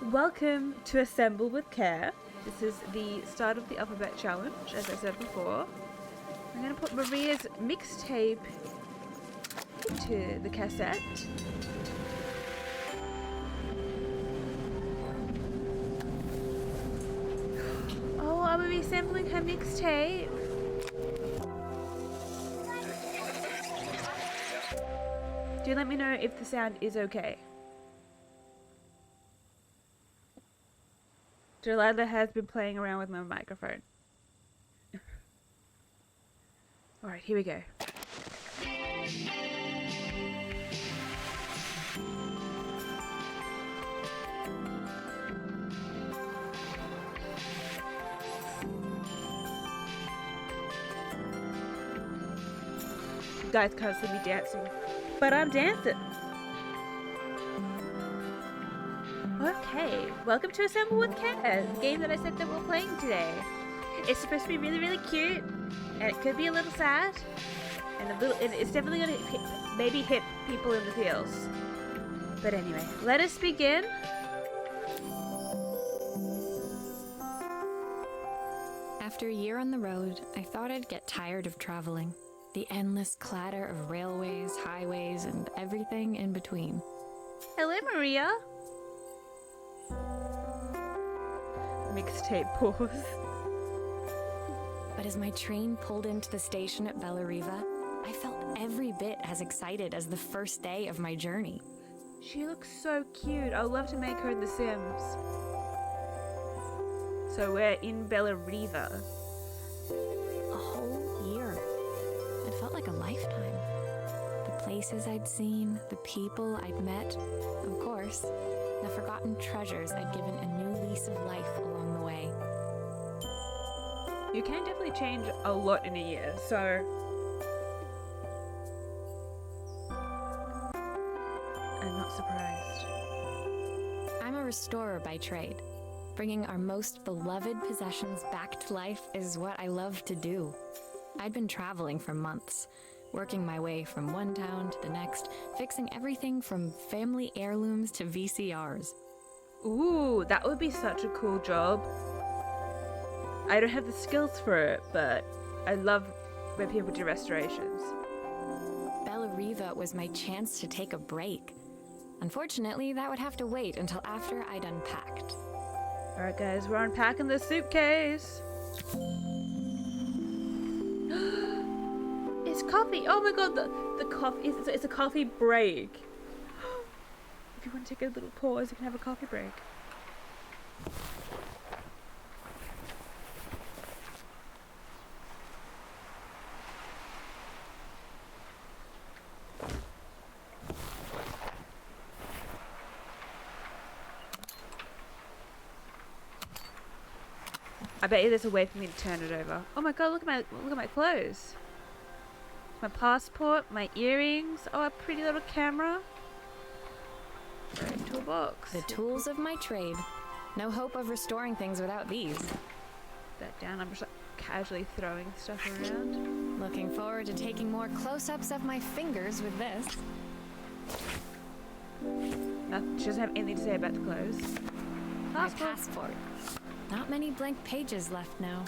Welcome to Assemble with Care. This is the start of the alphabet challenge, as I said before. I'm going to put Maria's mixtape into the cassette. Oh, I will be assembling her mixtape. Do let me know if the sound is okay. Delilah has been playing around with my microphone. Alright, here we go. You guys can't see me dancing, but I'm dancing. Okay, welcome to Assemble with Care, the game that I said that we're playing today. It's supposed to be really, really cute, and it could be a little sad, and it's definitely going to maybe hit people in the feels. But anyway, let us begin. After a year on the road, I thought I'd get tired of traveling. The endless clatter of railways, highways, and everything in between. Hello, Maria. Mixtape pause. But as my train pulled into the station at Bellariva, I felt every bit as excited as the first day of my journey. She looks so cute. I'd love to make her in The Sims. So we're in Bellariva. A whole year. It felt like a lifetime. The places I'd seen, the people I'd met, of course, the forgotten treasures I'd given a new lease of life along the way. You can definitely change a lot in a year, so I'm not surprised. I'm a restorer by trade. Bringing our most beloved possessions back to life is what I love to do. I'd been traveling for months, working my way from one town to the next, fixing everything from family heirlooms to VCRs. Ooh, that would be such a cool job. I don't have the skills for it, but I love when people do restorations. Bellariva was my chance to take a break. Unfortunately, that would have to wait until after I'd unpacked. Alright guys, we're unpacking the suitcase. It's coffee! Oh my god, the coffee, it's a coffee break. If you want to take a little pause, you can have a coffee break. I bet you there's a way for me to turn it over. Oh my god, look at my clothes. My passport, my earrings, oh, a pretty little camera. Right into a box. The tools of my trade. No hope of restoring things without these. That down, I'm just like casually throwing stuff around. Looking forward to taking more close-ups of my fingers with this. She doesn't have anything to say about the clothes. My passport. Not many blank pages left now.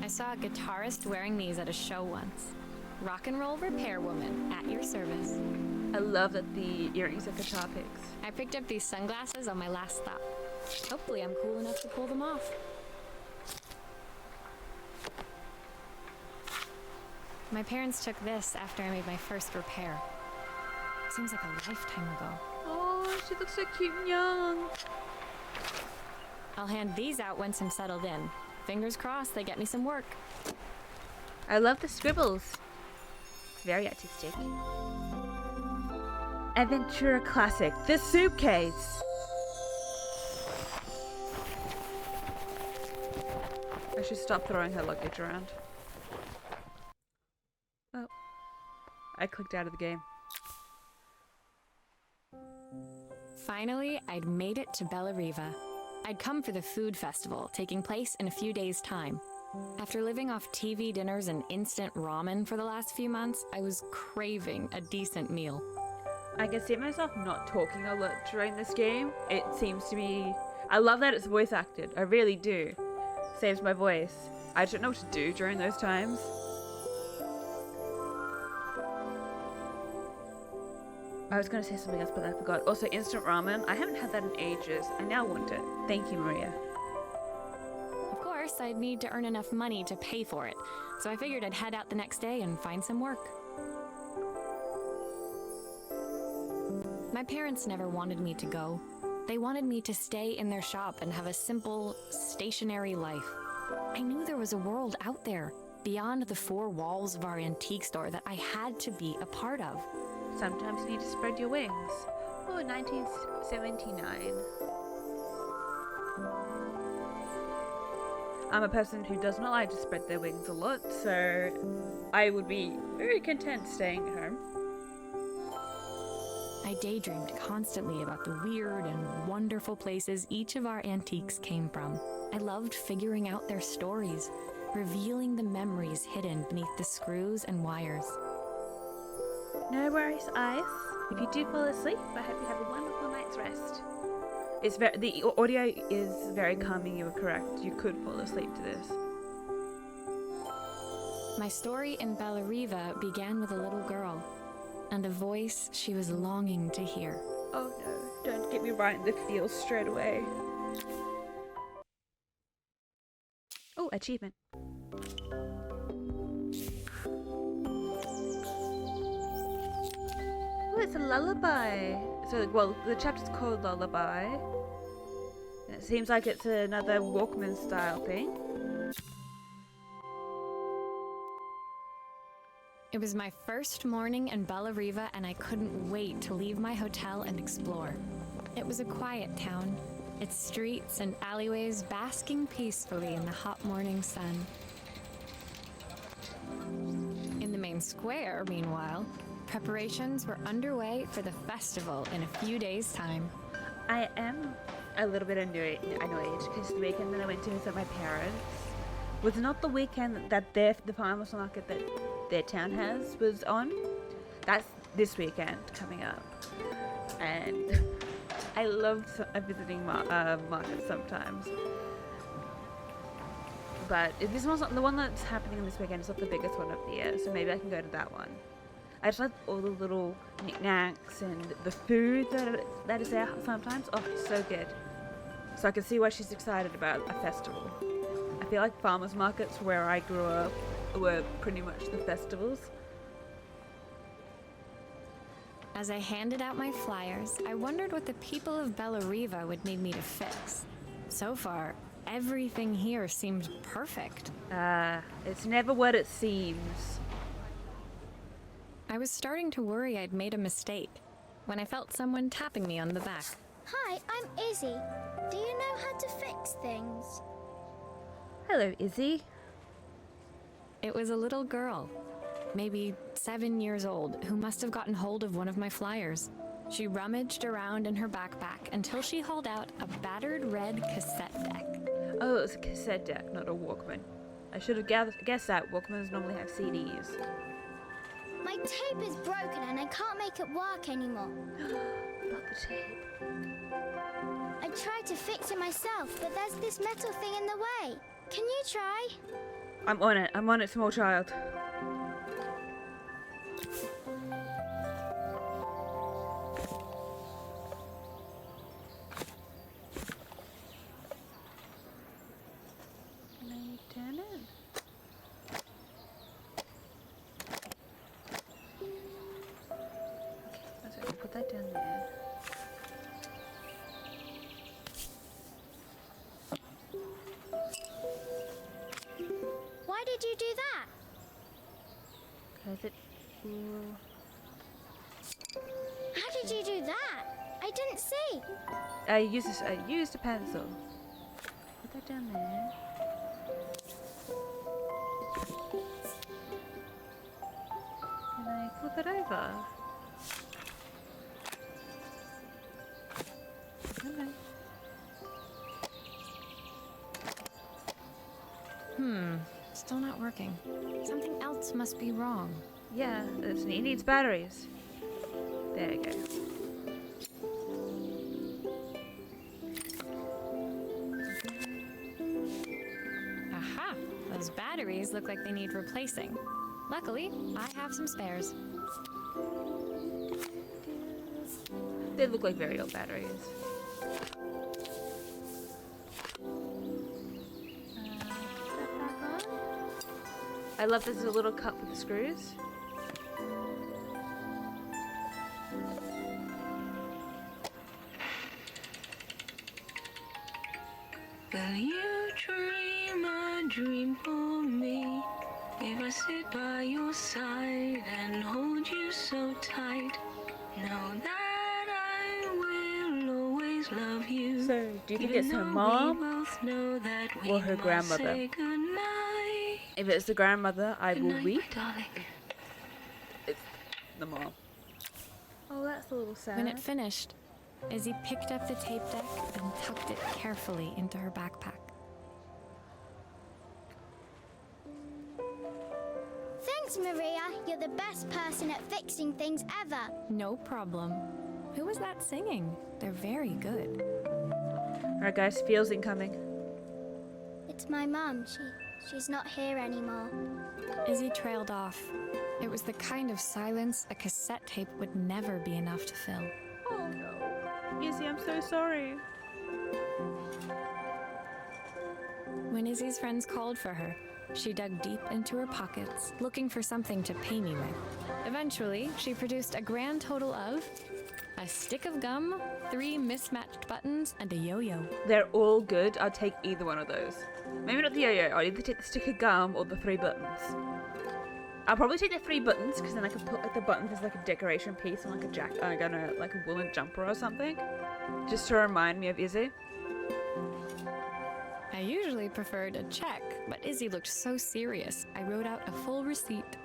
I saw a guitarist wearing these at a show once. Rock and roll repair woman, at your service. I love that the earrings are guitar picks. I picked up these sunglasses on my last stop. Hopefully I'm cool enough to pull them off. My parents took this after I made my first repair. Seems like a lifetime ago. Oh, she looks so cute and young. I'll hand these out once I'm settled in. Fingers crossed they get me some work. I love the scribbles. Very artistic. Adventura Classic, the suitcase. I should stop throwing her luggage around. Oh. I clicked out of the game. Finally, I'd made it to Bellariva. I'd come for the food festival, taking place in a few days' time. After living off TV dinners and instant ramen for the last few months, I was craving a decent meal. I can see myself not talking a lot during this game. It seems to be... I love that it's voice acted. I really do. Saves my voice. I don't know what to do during those times. I was going to say something else, but I forgot. Also, instant ramen. I haven't had that in ages. I now want it. Thank you, Maria. Of course, I'd need to earn enough money to pay for it, so I figured I'd head out the next day and find some work. My parents never wanted me to go. They wanted me to stay in their shop and have a simple, stationary life. I knew there was a world out there, beyond the four walls of our antique store, that I had to be a part of. Sometimes you need to spread your wings. Oh, 1979. I'm a person who does not like to spread their wings a lot, so I would be very content staying at home. I daydreamed constantly about the weird and wonderful places each of our antiques came from. I loved figuring out their stories, revealing the memories hidden beneath the screws and wires. No worries, Ice. If you do fall asleep, I hope you have a wonderful night's rest. It's the audio is very calming. You were correct. You could fall asleep to this. My story in Bellariva began with a little girl, and a voice she was longing to hear. Oh no, don't get me right in the feels straight away. Oh, achievement. Oh, it's a lullaby. So, well, the chapter's called Lullaby. And it seems like it's another Walkman style thing. It was my first morning in Bellariva, and I couldn't wait to leave my hotel and explore. It was a quiet town, its streets and alleyways basking peacefully in the hot morning sun. In the main square, meanwhile, preparations were underway for the festival in a few days' time. I am a little bit annoyed because the weekend that I went to visit my parents was not the weekend that the farmers market that their town has was on. That's this weekend coming up, and I love visiting markets sometimes. But if this one's not the one that's happening this weekend, it's not the biggest one of the year, so maybe I can go to that one. I just like all the little knickknacks and the food that is there sometimes. Oh, it's so good. So I can see why she's excited about a festival. I feel like farmers markets where I grew up were pretty much the festivals. As I handed out my flyers, I wondered what the people of Bellariva would need me to fix. So far, everything here seemed perfect. It's never what it seems. I was starting to worry I'd made a mistake when I felt someone tapping me on the back. Hi, I'm Izzy. Do you know how to fix things? Hello, Izzy. It was a little girl, maybe 7 years old, who must have gotten hold of one of my flyers. She rummaged around in her backpack until she hauled out a battered red cassette deck. Oh, it's a cassette deck, not a Walkman. I should have guessed that. Walkmans normally have CDs. My tape is broken and I can't make it work anymore. Not the tape. I tried to fix it myself, but there's this metal thing in the way. Can you try? I'm on it, small child. Can I turn it? Okay, let's put that down there. Why did you do that? Because it... Ooh. How did you do that? I didn't see. I used a pencil. Put that down there. Can I flip it over? Okay. Still not working. Something else must be wrong. Yeah, it needs batteries. There you go. Aha! Those batteries look like they need replacing. Luckily, I have some spares. They look like very old batteries. I love this little cup with the screws. Will you dream a dream for me? If I sit by your side and hold you so tight, know that I will always love you. So, do you think Even it's her though we mom both know that we or her must grandmother? say goodnight. If it's the grandmother, I will Goodnight, weep. my darling. It's the mom. Oh, that's a little sad. When it finished, Izzy picked up the tape deck and tucked it carefully into her backpack. Thanks, Maria. You're the best person at fixing things ever. No problem. Who was that singing? They're very good. Alright guys, feels incoming. It's my mum. She's not here anymore. Izzy trailed off. It was the kind of silence a cassette tape would never be enough to fill. Oh no. Izzy, I'm so sorry. When Izzy's friends called for her, she dug deep into her pockets, looking for something to pay me with. Eventually, she produced a grand total of a stick of gum, 3 mismatched buttons, and a yo-yo. They're all good. I'll take either one of those. Maybe not the yo-yo. I'll either take the stick of gum or the 3 buttons. I'll probably take the 3 buttons because then I can put like the buttons as like a decoration piece on like a like a woolen jumper or something, just to remind me of Izzy. I usually preferred a check, but Izzy looked so serious, I wrote out a full receipt.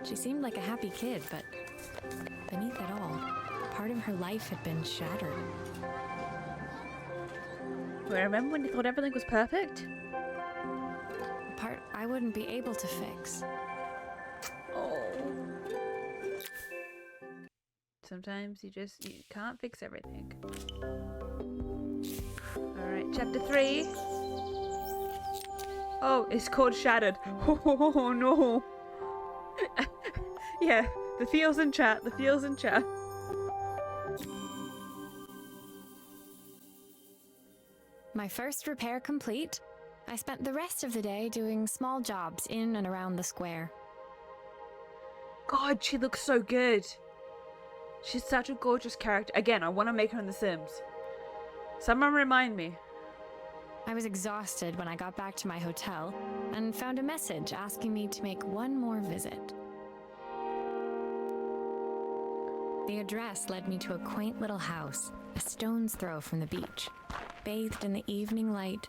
She seemed like a happy kid, but beneath it all, part of her life had been shattered. Remember when you thought everything was perfect? A part I wouldn't be able to fix. Oh. Sometimes you can't fix everything. Alright, chapter 3. Oh, it's called Shattered. Oh no. Yeah, the feels in chat, the feels in chat. My first repair complete, I spent the rest of the day doing small jobs in and around the square. God, she looks so good. She's such a gorgeous character. Again, I want to make her in The Sims. Someone remind me. I was exhausted when I got back to my hotel and found a message asking me to make one more visit. The address led me to a quaint little house, a stone's throw from the beach. Bathed in the evening light,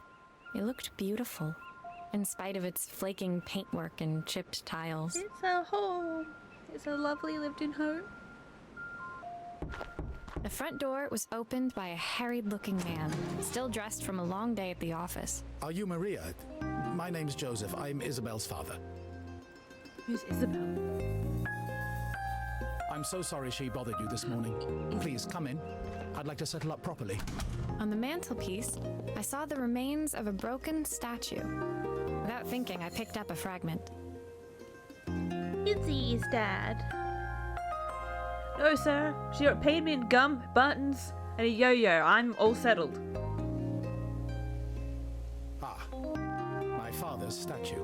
it looked beautiful, in spite of its flaking paintwork and chipped tiles. It's a home. It's a lovely lived-in home. The front door was opened by a harried-looking man, still dressed from a long day at the office. Are you Maria? My name's Joseph. I'm Isabel's father. Who's Isabel? I'm so sorry she bothered you this morning. Please, come in. I'd like to settle up properly. On the mantelpiece, I saw the remains of a broken statue. Without thinking, I picked up a fragment. Izzy's dad. No, sir. She paid me in gum, buttons, and a yo-yo. I'm all settled. Ah, my father's statue.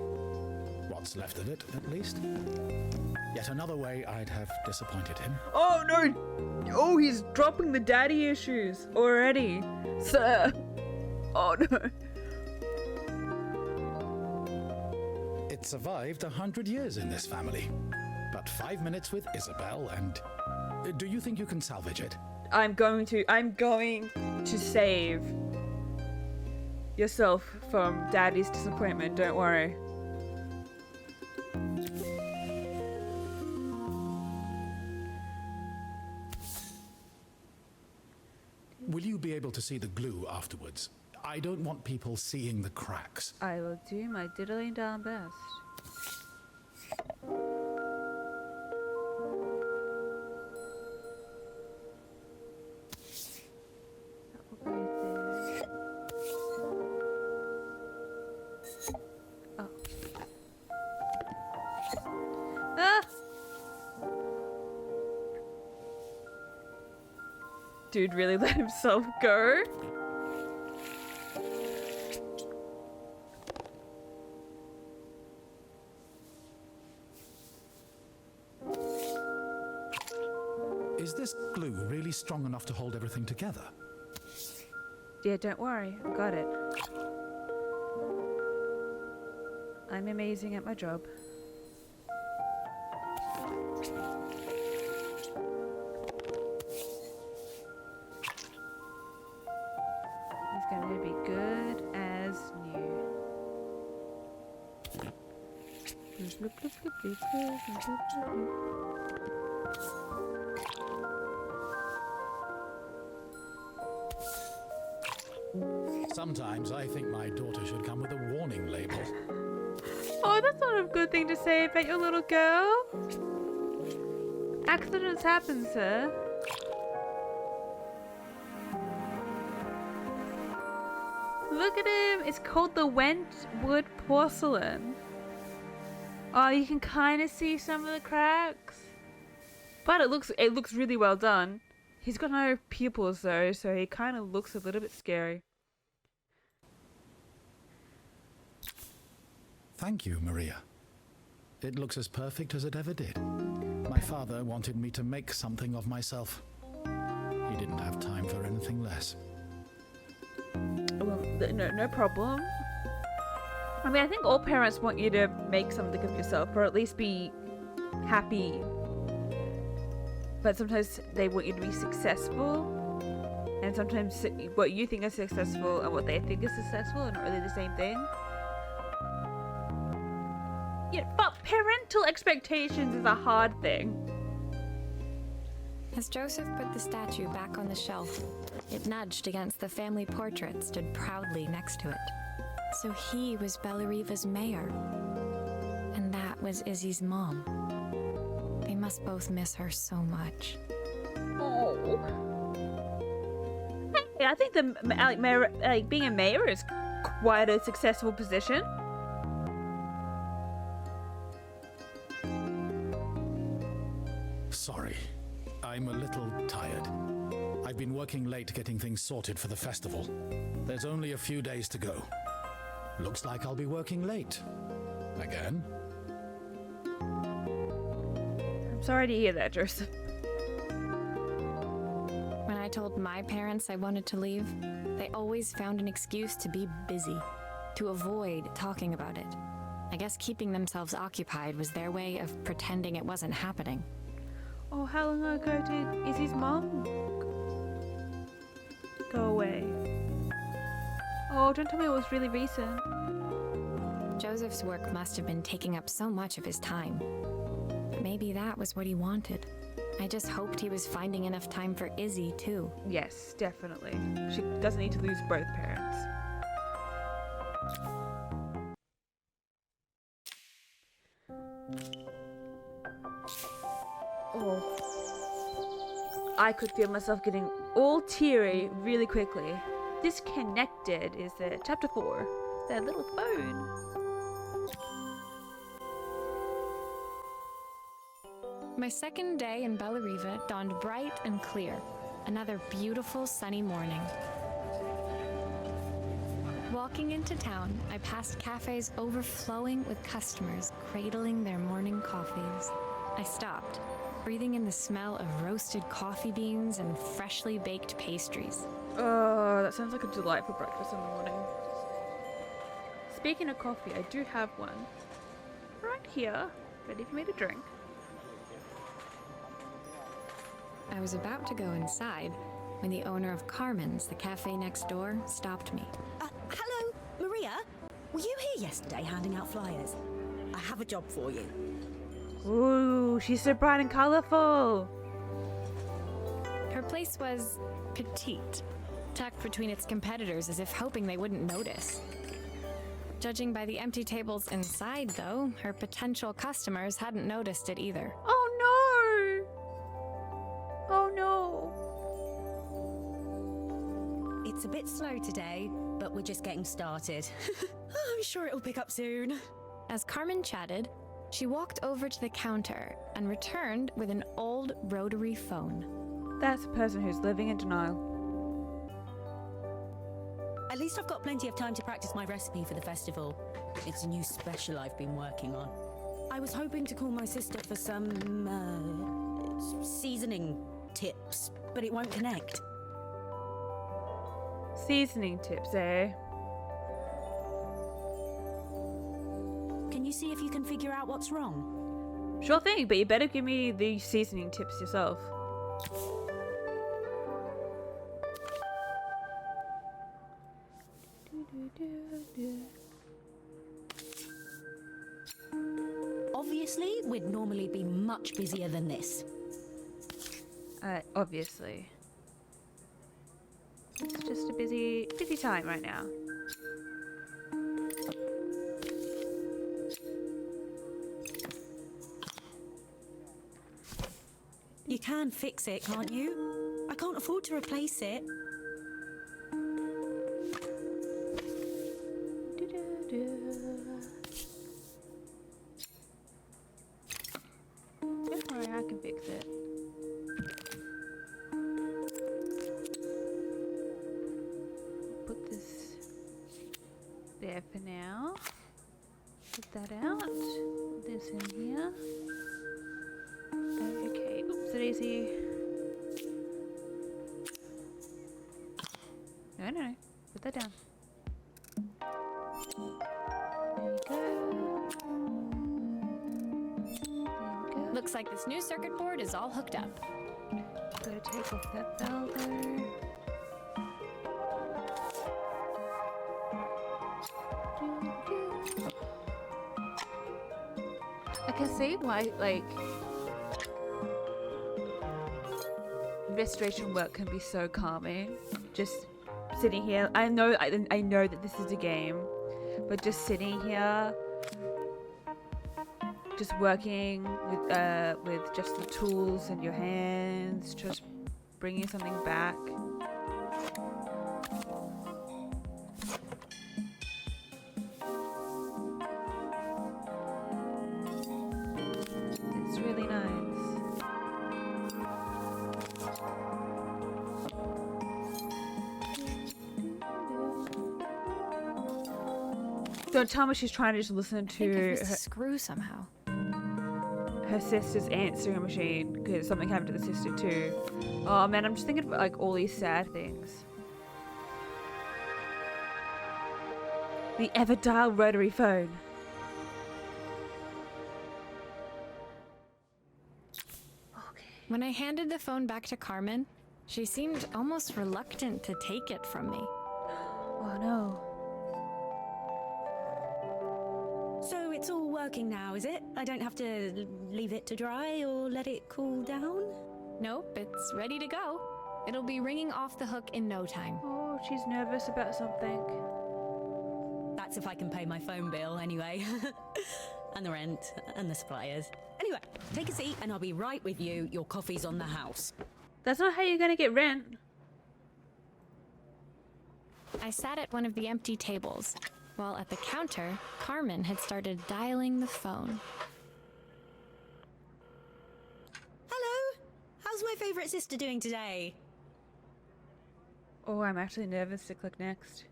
What's left of it, at least. Yet another way I'd have disappointed him. Oh, no. Oh, he's dropping the daddy issues already. Sir. Oh, no. It survived 100 years in this family. But 5 minutes with Isabel and... Do you think you can salvage it? I'm going to save yourself from daddy's disappointment. Don't worry. Will you be able to see the glue afterwards? I don't want people seeing the cracks. I will do my diddly darn best. Dude really let himself go. Is this glue really strong enough to hold everything together? Yeah, don't worry. I've got it. I'm amazing at my job. It's gonna be good as new. Sometimes I think my daughter should come with a warning label. Oh, that's not a good thing to say about your little girl. Accidents happen, sir. Look at him. It's called the Wentwood porcelain. Oh, you can kind of see some of the cracks, but it looks really well done. He's got no pupils though, so he kind of looks a little bit scary. Thank you, Maria. It looks as perfect as it ever did. My father wanted me to make something of myself. He didn't have time for anything less. Well, no problem. I mean, I think all parents want you to make something of yourself, or at least be happy. But sometimes they want you to be successful. And sometimes what you think is successful and what they think is successful are not really the same thing. Yeah, but parental expectations is a hard thing. As Joseph put the statue back on the shelf, it nudged against the family portrait stood proudly next to it. So he was Bellariva's mayor. And that was Izzy's mom. They must both miss her so much. Oh. Hey, I think being a mayor is quite a successful position. Sorry, I'm a little tired. I've been working late getting things sorted for the festival. There's only a few days to go. Looks like I'll be working late. Again? I'm sorry to hear that, Joseph. When I told my parents I wanted to leave, they always found an excuse to be busy, to avoid talking about it. I guess keeping themselves occupied was their way of pretending it wasn't happening. Oh, how long ago did Izzy's mom go away? Oh, don't tell me it was really recent. Joseph's work must have been taking up so much of his time. But maybe that was what he wanted. I just hoped he was finding enough time for Izzy, too. Yes, definitely. She doesn't need to lose both parents. Oh. I could feel myself getting all teary really quickly. Disconnected is chapter 4. That little phone. My second day in Bellariva dawned bright and clear. Another beautiful sunny morning. Walking into town, I passed cafes overflowing with customers cradling their morning coffees. I stopped, breathing in the smell of roasted coffee beans and freshly baked pastries. Oh, that sounds like a delightful breakfast in the morning. Speaking of coffee, I do have one. Right here, ready for me to drink. I was about to go inside when the owner of Carmen's, the cafe next door, stopped me. Hello, Maria? Were you here yesterday handing out flyers? I have a job for you. Ooh, she's so bright and colourful. Her place was petite, tucked between its competitors as if hoping they wouldn't notice. Judging by the empty tables inside, though, her potential customers hadn't noticed it either. Oh no! Oh no! It's a bit slow today, but we're just getting started. I'm sure it'll pick up soon. As Carmen chatted, she walked over to the counter and returned with an old rotary phone. That's a person who's living in denial. At least I've got plenty of time to practice my recipe for the festival. It's a new special I've been working on. I was hoping to call my sister for some, seasoning tips, but it won't connect. Seasoning tips, eh? Can you see if you can figure out what's wrong? Sure thing, but you better give me the seasoning tips yourself. Obviously, we'd normally be much busier than this. Obviously. It's just a busy time right now. You can fix it, can't you? I can't afford to replace it. Don't worry, I can fix it. Put this there for now. Put that out. Put this in here. Okay, oops, daisy. No. Put that down. There we go. Looks like this new circuit board is all hooked up. Gotta take off that bell there. I can see why, like, restoration work can be so calming. Just sitting here, I know that this is a game, but just sitting here, just working with just the tools and your hands, just bringing something back. It's really nice. Don't tell me she's trying to just listen I think to I missed a screw somehow. her sister's answering machine because something happened to the sister too. Oh man, I'm just thinking about like all these sad things. The Everdale rotary phone. When I handed the phone back to Carmen, she seemed almost reluctant to take it from me. Oh no. So it's all working now, is it? I don't have to leave it to dry or let it cool down? Nope, it's ready to go. It'll be ringing off the hook in no time. Oh, she's nervous about something. That's if I can pay my phone bill anyway. And the rent, and the suppliers. Anyway, take a seat and I'll be right with you. Your coffee's on the house. That's not how you're gonna get rent. I sat at one of the empty tables, while at the counter, Carmen had started dialing the phone. Hello? How's my favourite sister doing today? Oh, I'm actually nervous to click next.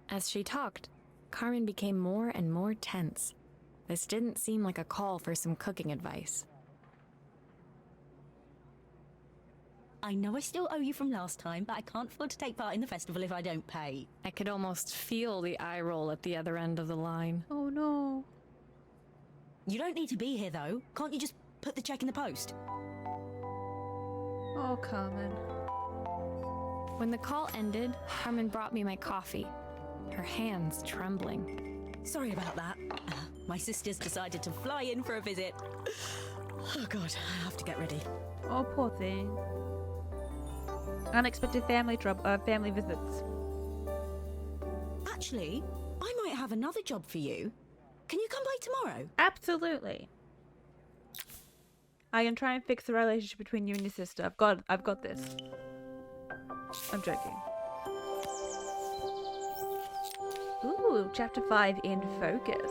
As she talked, Carmen became more and more tense. This didn't seem like a call for some cooking advice. I know I still owe you from last time, but I can't afford to take part in the festival if I don't pay. I could almost feel the eye roll at the other end of the line. Oh no. You don't need to be here though. Can't you just put the check in the post? Oh, Carmen. When the call ended, Carmen brought me my coffee, her hands trembling. Sorry about that. My sister's decided to fly in for a visit. Oh god, I have to get ready. Oh, poor thing. Unexpected family visits. Actually, I might have another job for you. Can you come by tomorrow? Absolutely. I can try and fix the relationship between you and your sister. I've got this. I'm joking. Ooh, chapter 5 in focus.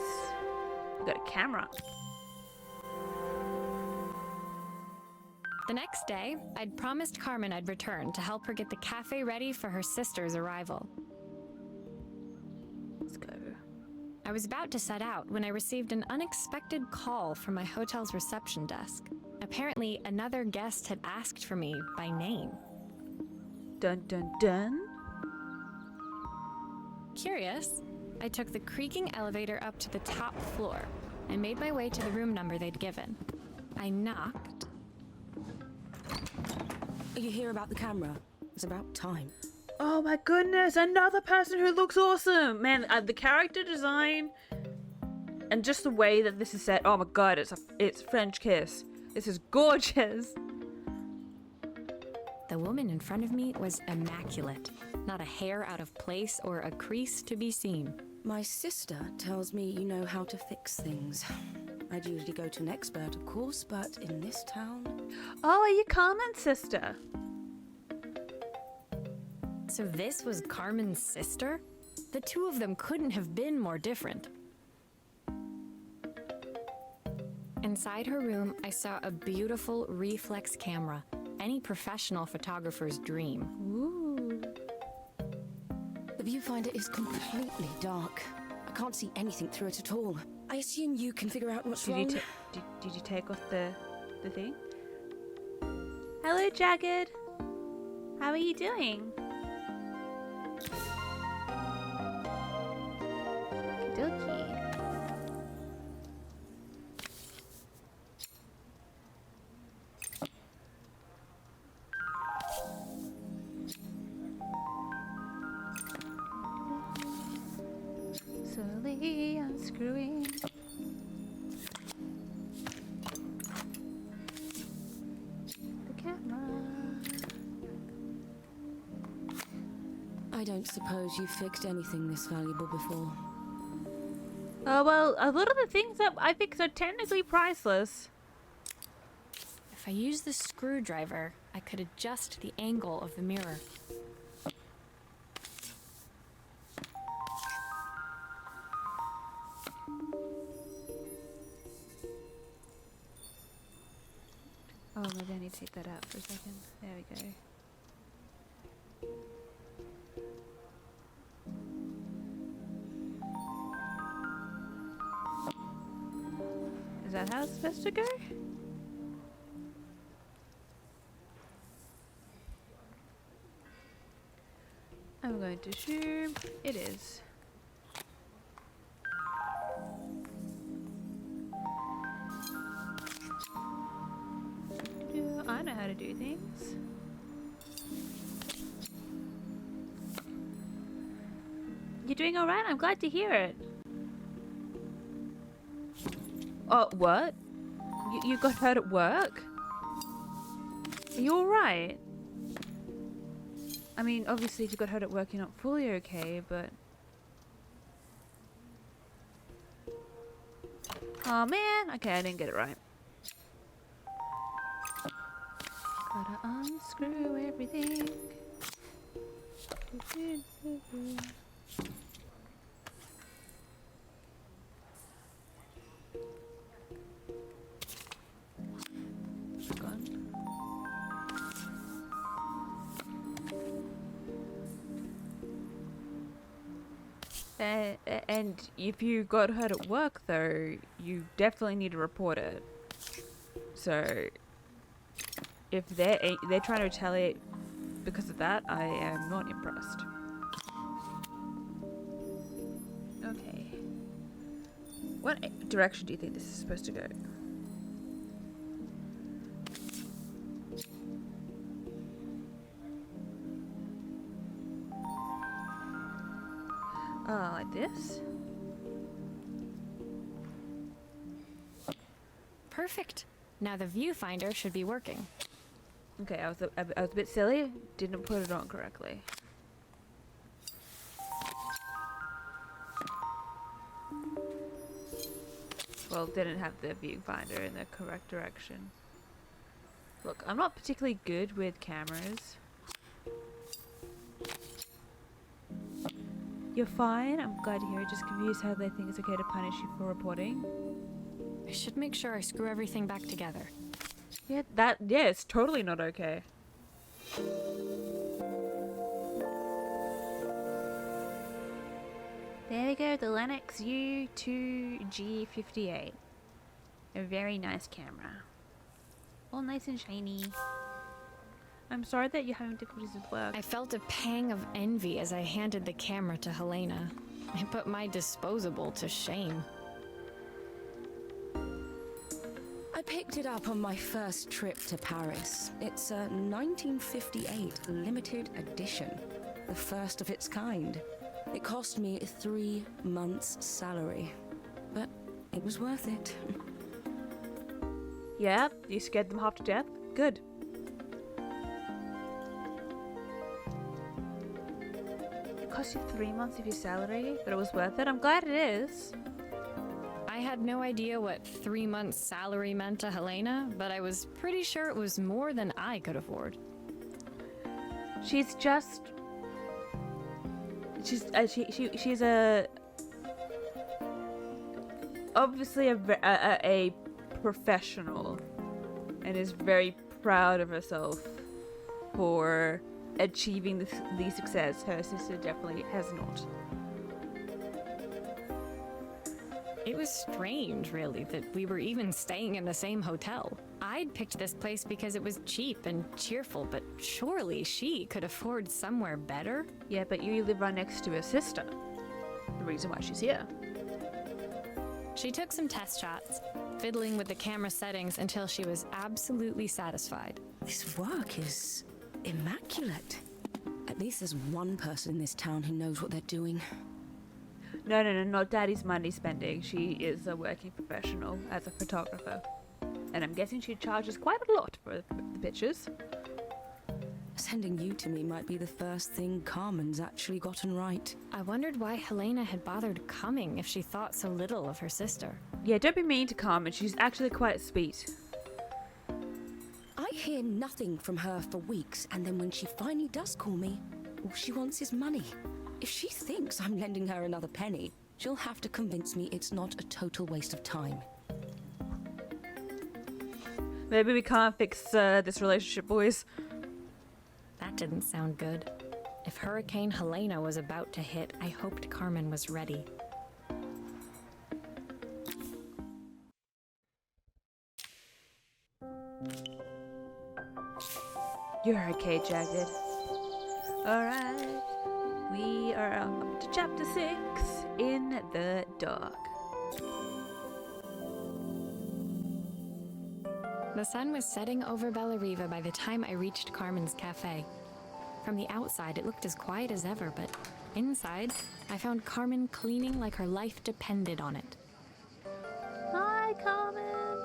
We've got a camera. The next day, I'd promised Carmen I'd return to help her get the cafe ready for her sister's arrival. Let's go. I was about to set out when I received an unexpected call from my hotel's reception desk. Apparently, another guest had asked for me by name. Dun dun dun. Curious, I took the creaking elevator up to the top floor and made my way to the room number they'd given. I knocked. Are you here about the camera? It's about time. Oh my goodness, another person who looks awesome! Man, the character design and just the way that this is set. Oh my god, it's French Kiss. This is gorgeous. The woman in front of me was immaculate. Not a hair out of place or a crease to be seen. My sister tells me you know how to fix things. I'd usually go to an expert, of course, but in this town... Oh, are you Carmen's sister? So this was Carmen's sister? The two of them couldn't have been more different. Inside her room, I saw a beautiful reflex camera. Any professional photographer's dream. Ooh. The viewfinder is completely dark. I can't see anything through it at all. I assume you can figure out what's wrong. Did you take off the thing? Hello, Jagged. How are you doing? Okey-dokey. Slowly unscrewing. The camera. I don't suppose you've fixed anything this valuable before. Oh, well, a lot of the things that I fix are technically priceless. If I used the screwdriver, I could adjust the angle of the mirror. Oh, maybe I need to take that out for a second. There we go. Is that how it's supposed to go? I'm going to assume it is. I know how to do things. You're doing alright? I'm glad to hear it. Oh, what? You got hurt at work? Are you alright? I mean, obviously if you got hurt at work, you're not fully okay, but... Oh man! Okay, I didn't get it right. Gotta unscrew everything. Gone. And if you got hurt at work, though, you definitely need to report it. So, if they're trying to retaliate because of that, I am not impressed. Okay. What direction do you think this is supposed to go? Like this? Perfect. Now the viewfinder should be working. Okay, I was a bit silly. Didn't put it on correctly. Well, didn't have the viewfinder in the correct direction. Look, I'm not particularly good with cameras. You're fine. I'm glad to hear it. Just confused how they think it's okay to punish you for reporting. I should make sure I screw everything back together. Yeah, it's totally not okay. There we go, the Lennox U2G58. A very nice camera. All nice and shiny. I'm sorry that you're having difficulties with work. I felt a pang of envy as I handed the camera to Helena. I put my disposable to shame. I picked it up on my first trip to Paris. It's a 1958 limited edition, the first of its kind. It cost me 3 months' salary, but it was worth it. Yeah, you scared them half to death? Good. It cost you 3 months of your salary, but it was worth it. I'm glad it is. I had no idea what 3 months' salary meant to Helena, but I was pretty sure it was more than I could afford. She's a obviously a professional and is very proud of herself for achieving the success her sister definitely has not. It was strange, really, that we were even staying in the same hotel. I'd picked this place because it was cheap and cheerful, but surely she could afford somewhere better? Yeah, but you live right next to her sister. The reason why she's here. She took some test shots, fiddling with the camera settings until she was absolutely satisfied. This work is immaculate. At least there's one person in this town who knows what they're doing. No, not Daddy's money spending. She is a working professional as a photographer. And I'm guessing she charges quite a lot for the pictures. Sending you to me might be the first thing Carmen's actually gotten right. I wondered why Helena had bothered coming if she thought so little of her sister. Yeah, don't be mean to Carmen. She's actually quite sweet. I hear nothing from her for weeks, and then when she finally does call me, all she wants is money. If she thinks I'm lending her another penny, she'll have to convince me it's not a total waste of time. Maybe we can't fix this relationship, boys. That didn't sound good. If Hurricane Helena was about to hit, I hoped Carmen was ready. You're okay, Jagged. Alright. We are up to chapter 6, In the Dark. The sun was setting over Bellariva by the time I reached Carmen's cafe. From the outside, it looked as quiet as ever, but inside, I found Carmen cleaning like her life depended on it. Hi, Carmen.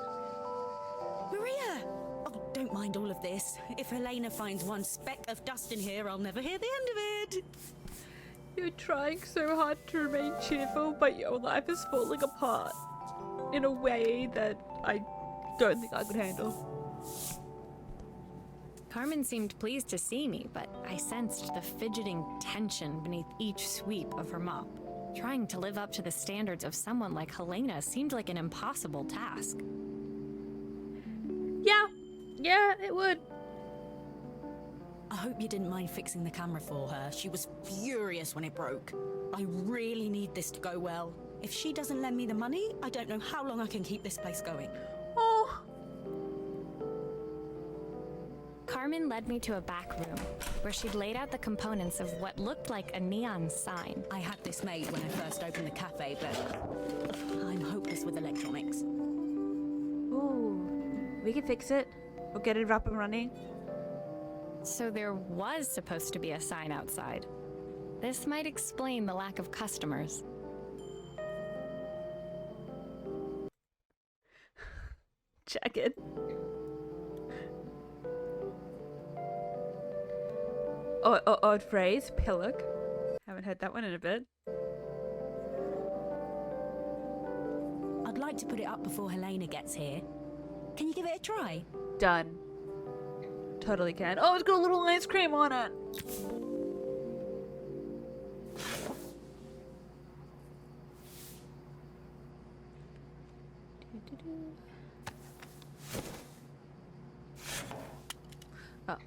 Maria! Oh, don't mind all of this. If Helena finds one speck of dust in here, I'll never hear the end of it. You're trying so hard to remain cheerful, but your life is falling apart in a way that I don't think I could handle. Carmen seemed pleased to see me, but I sensed the fidgeting tension beneath each sweep of her mop. Trying to live up to the standards of someone like Helena seemed like an impossible task. Yeah, it would. I hope you didn't mind fixing the camera for her. She was furious when it broke. I really need this to go well. If she doesn't lend me the money, I don't know how long I can keep this place going. Oh. Carmen led me to a back room, where she'd laid out the components of what looked like a neon sign. I had this made when I first opened the cafe, but I'm hopeless with electronics. Ooh. We can fix it. We'll get it up and running. So there was supposed to be a sign outside. This might explain the lack of customers. Jagged. Odd phrase, pillock. Haven't heard that one in a bit. I'd like to put it up before Helena gets here. Can you give it a try? Done. Totally can. Oh, it's got a little ice cream on it. Oh.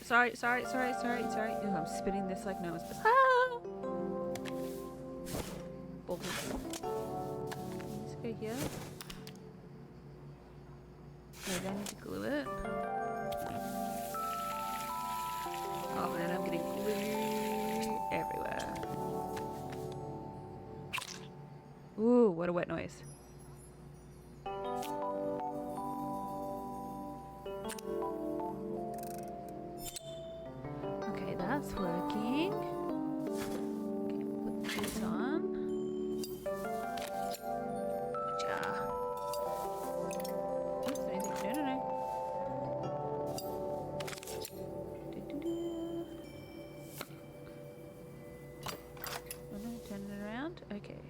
Sorry. Oh, I'm spinning this like no one's business. Ah! Bullshit. Let's go here. Maybe I need to glue it. Oh man, I'm getting glue everywhere. Ooh, what a wet noise. Okay, that's working. Okay, put this on. Ja. Oops, anything? No. Do-do-do. Oh no, turn it around. Okay.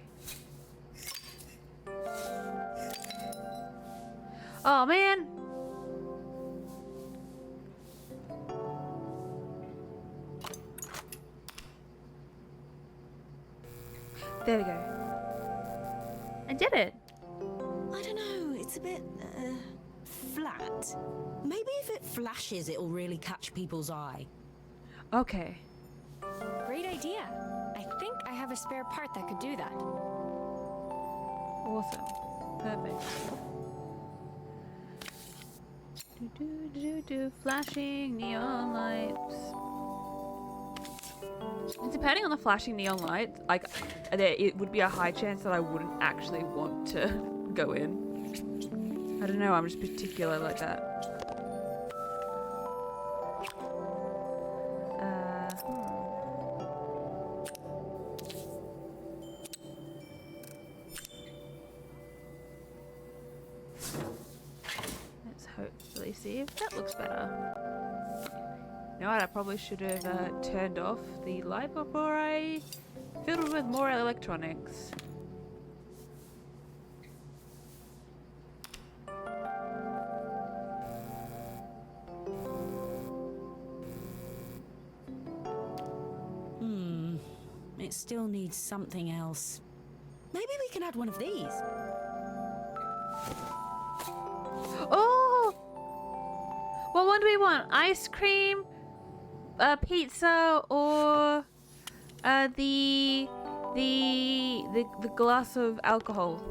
Oh man! There we go. I did it! I don't know, it's a bit, flat. Maybe if it flashes, it'll really catch people's eye. Okay. Great idea. I think I have a spare part that could do that. Awesome. Perfect. Flashing neon lights. And depending on the flashing neon lights, like, it would be a high chance that I wouldn't actually want to go in. I don't know, I'm just particular like that. Let's hopefully see if that looks better. You know what, I probably should have turned off the light before I fiddled with more electronics. It still needs something else. Maybe we can add one of these. Oh! What one do we want? Ice cream, pizza, or the glass of alcohol?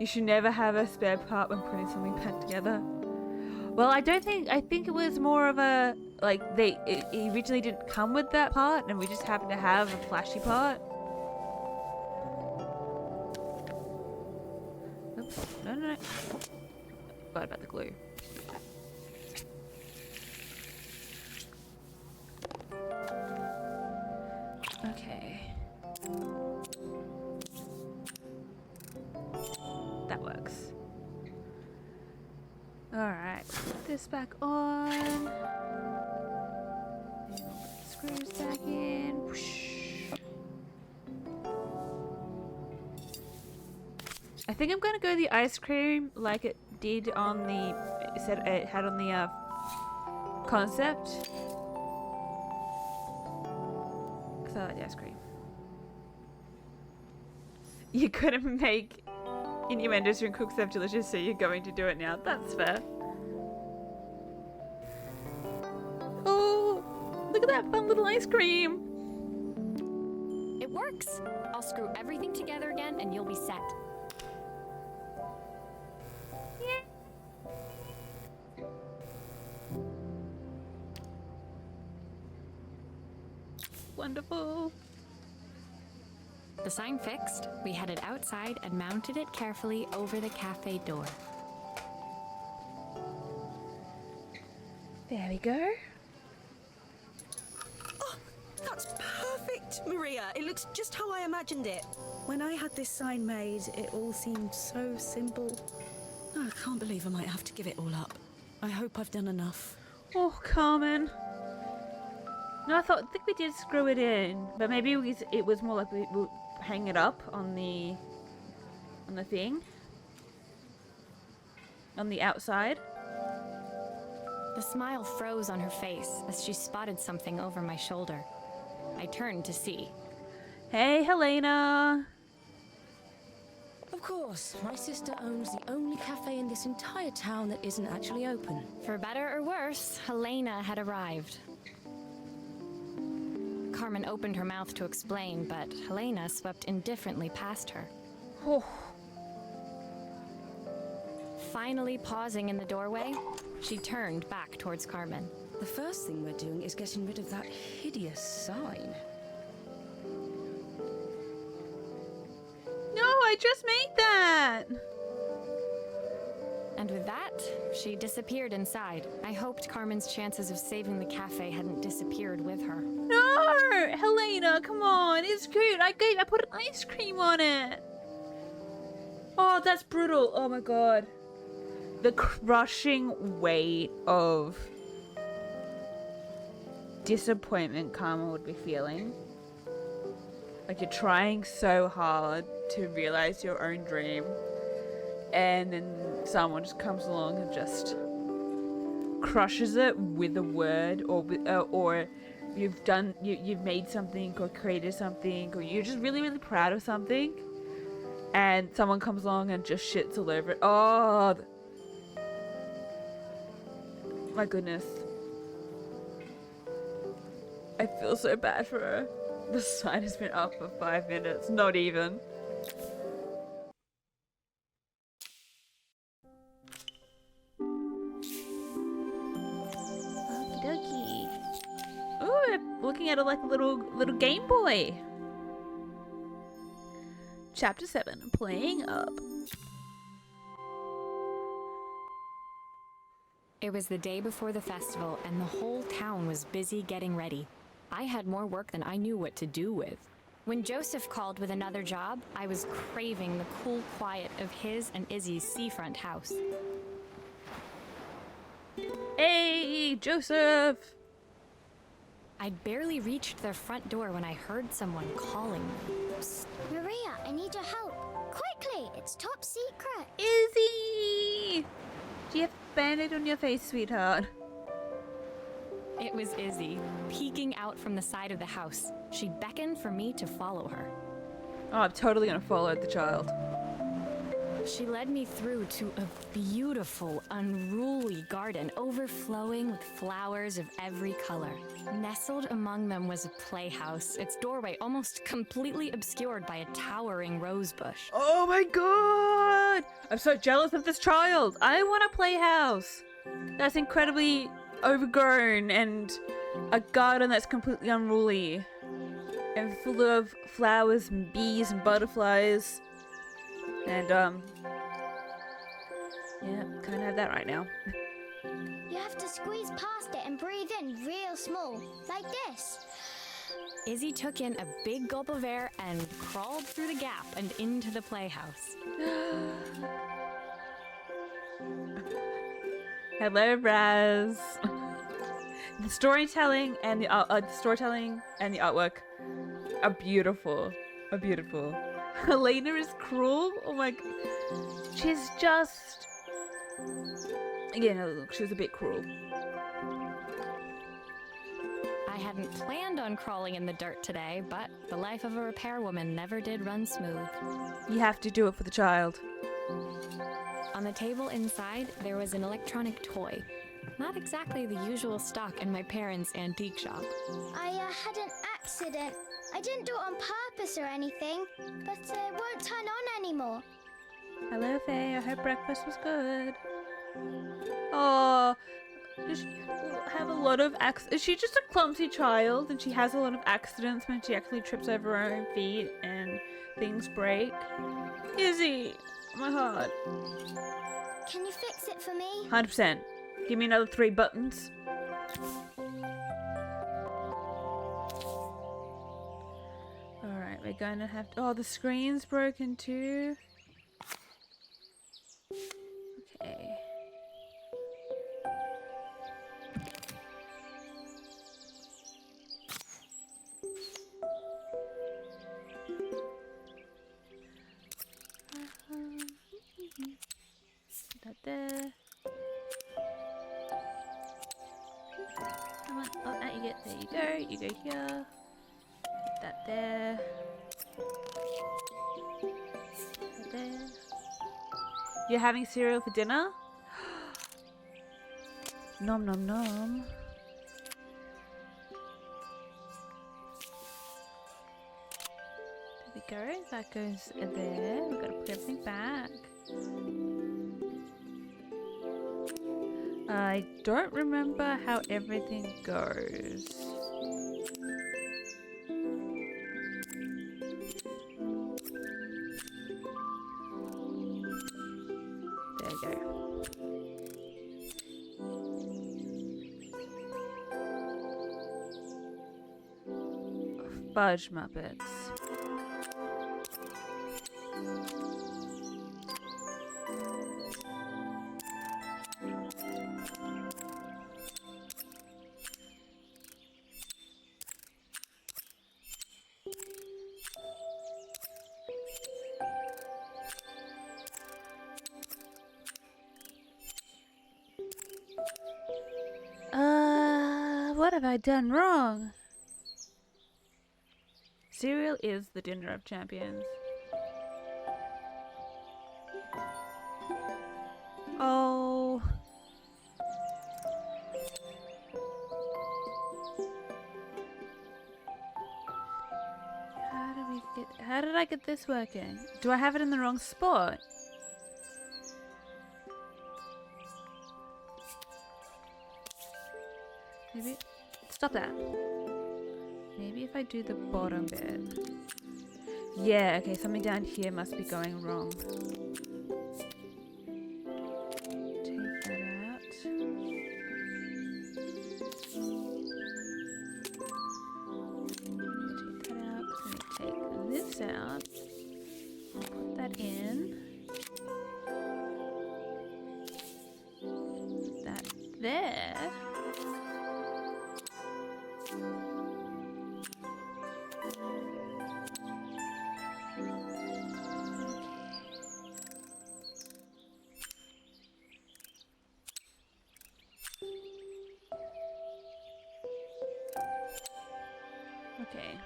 You should never have a spare part when putting something back together. Well, I think it was more of a, like, it originally didn't come with that part, and we just happened to have a flashy part. Oops, no. Forgot about the glue. Okay. That works. Alright, put this back on. And put the screws back in. Whoosh. I think I'm gonna go the ice cream like it did on the, it had on the concept. Because I like the ice cream. You couldn't make innuendos and cook stuff delicious, so you're going to do it now. That's fair. Oh, look at that fun little ice cream. It works. I'll screw everything together again and you'll be set. Wonderful. The sign fixed, we headed outside and mounted it carefully over the cafe door. There we go. Oh, that's perfect, Maria. It looks just how I imagined it. When I had this sign made, it all seemed so simple. Oh, I can't believe I might have to give it all up. I hope I've done enough. Oh, Carmen. No, I think we did screw it in, but maybe it was more like we would hang it up on the thing, on the outside. The smile froze on her face as she spotted something over my shoulder. I turned to see. Hey, Helena. Of course, my sister owns the only cafe in this entire town that isn't actually open. For better or worse, Helena had arrived. Carmen opened her mouth to explain, but Helena swept indifferently past her. Oh. Finally pausing in the doorway, she turned back towards Carmen. The first thing we're doing is getting rid of that hideous sign. No, I just made that. And with that, she disappeared inside. I hoped Carmen's chances of saving the cafe hadn't disappeared with her. No, Helena, come on. It's cute. I put an ice cream on it. Oh, that's brutal. Oh my god. The crushing weight of disappointment Karma would be feeling. Like you're trying so hard to realize your own dream, and then someone just comes along and just crushes it with a word, or you've made something or created something, or you're just really, really proud of something, and someone comes along and just shits all over it. Oh, my goodness. I feel so bad for her. The sign has been up for 5 minutes, not even. Okie dokie. Ooh, we're looking at it like a little Game Boy. Chapter 7, Playing Up. It was the day before the festival, and the whole town was busy getting ready. I had more work than I knew what to do with. When Joseph called with another job, I was craving the cool quiet of his and Izzy's seafront house. Hey, Joseph! I'd barely reached their front door when I heard someone calling me. Psst, Maria, I need your help. Quickly, it's top secret. Izzy! Do you have a band-aid on your face, sweetheart? It was Izzy, peeking out from the side of the house. She beckoned for me to follow her. Oh, I'm totally gonna follow the child. She led me through to a beautiful, unruly garden overflowing with flowers of every color. Nestled among them was a playhouse, its doorway almost completely obscured by a towering rose bush. Oh my god! I'm so jealous of this child! I want a playhouse! That's incredibly overgrown, and a garden that's completely unruly. And full of flowers and bees and butterflies. And, yeah, can't have that right now. You have to squeeze past it and breathe in real small, like this. Izzy took in a big gulp of air and crawled through the gap and into the playhouse. Hello, Raz. The storytelling and the artwork are beautiful. Are beautiful. Helena is cruel. Oh my god. She's just... Yeah, no, look, she was a bit cruel. I hadn't planned on crawling in the dirt today, but the life of a repairwoman never did run smooth. You have to do it for the child. On the table inside, there was an electronic toy. Not exactly the usual stock in my parents' antique shop. I had an accident. I didn't do it on purpose or anything, but it won't turn on anymore. Hello, Faye. I hope breakfast was good. Oh, does she have a lot of Is she just a clumsy child and she has a lot of accidents when she actually trips over her own feet and things break? Izzy, my heart. Can you fix it for me? 100%. Give me another 3 buttons. Alright, we're going to have to... Oh, the screen's broken too. Okay. That there. it. There you go. You go here. Put that there. That there. You're having cereal for dinner? Nom nom nom. There we go. That goes there. We've got to put everything back. I don't remember how everything goes. There we go. Fudge Muppets. What have I done wrong? Cereal is the dinner of champions. Oh. How did I get this working? Do I have it in the wrong spot? Maybe. Stop that. Maybe if I do the bottom bit. Yeah, okay, something down here must be going wrong. Take that out. Take that out. Let me take this out. Put that in. Put that there. Okay.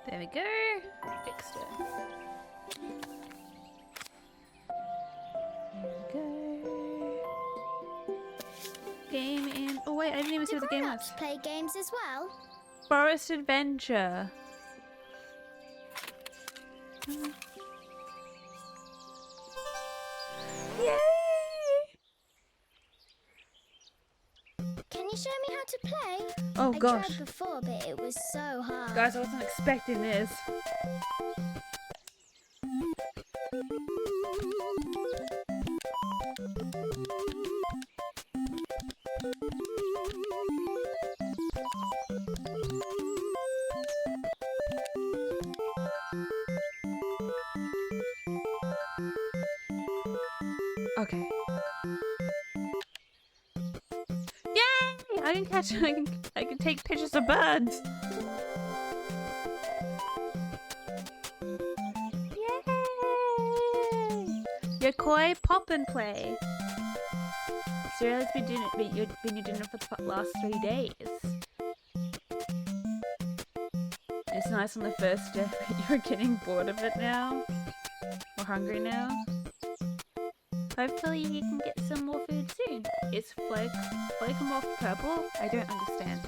There we go. Fixed it. There we go. Game in. Oh wait, I didn't even see what the game was. Play games as well. Forest Adventure. Yay! Can you show me how to play? Oh I gosh. tried before, but it was so hard. Guys, I wasn't expecting this. Okay. Yay! I can catch. I can take pictures of birds. Yay! Your koi pop and play. Cereal's been your dinner for the last 3 days. It's nice on the first day, but you're getting bored of it now. Or hungry now. Hopefully you can get some more food soon. Is Flake more purple? I don't understand.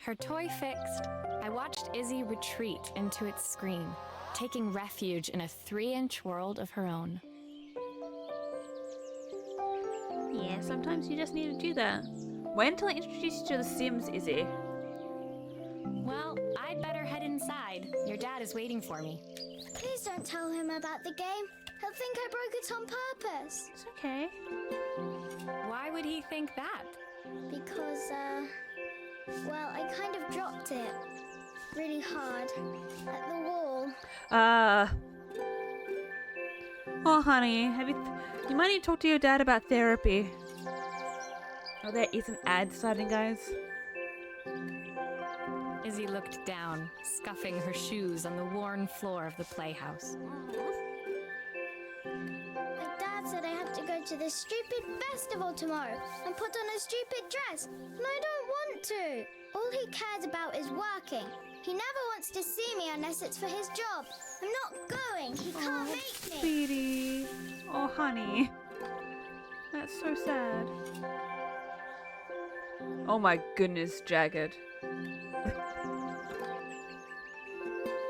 Her toy fixed, I watched Izzy retreat into its screen, taking refuge in a 3-inch world of her own. Yeah, sometimes you just need to do that. Wait until I introduce you to The Sims, Izzy. Well, I'd better head inside. Your dad is waiting for me. Please don't tell him about the game. He'll think I broke it on purpose. It's okay. Why would he think that? Because, well, I kind of dropped it really hard at the wall. Oh, honey, you might need to talk to your dad about therapy. Oh, there is an ad starting, guys. Izzy looked down, scuffing her shoes on the worn floor of the playhouse. My dad said I have to go to this stupid festival tomorrow and put on a stupid dress, and I don't want to. All he cares about is working. He never wants to see me unless it's for his job. I'm not going. He can't make me. Sweetie. Oh, honey. That's so sad. Oh my goodness, Jagged.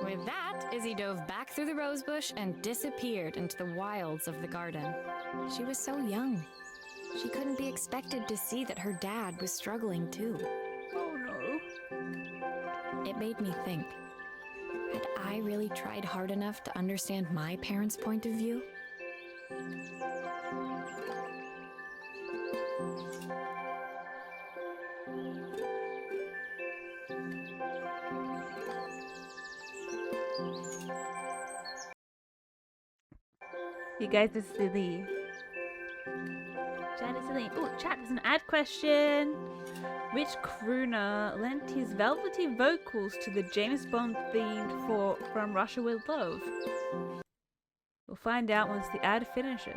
With that, Izzy dove back through the rosebush and disappeared into the wilds of the garden. She was so young. She couldn't be expected to see that her dad was struggling too. Oh no. It made me think. Had I really tried hard enough to understand my parents' point of view? You guys, this is Lily. Chat is Lily. Oh, chat is an ad question. Which crooner lent his velvety vocals to the James Bond theme for From Russia with Love? We'll find out once the ad finishes.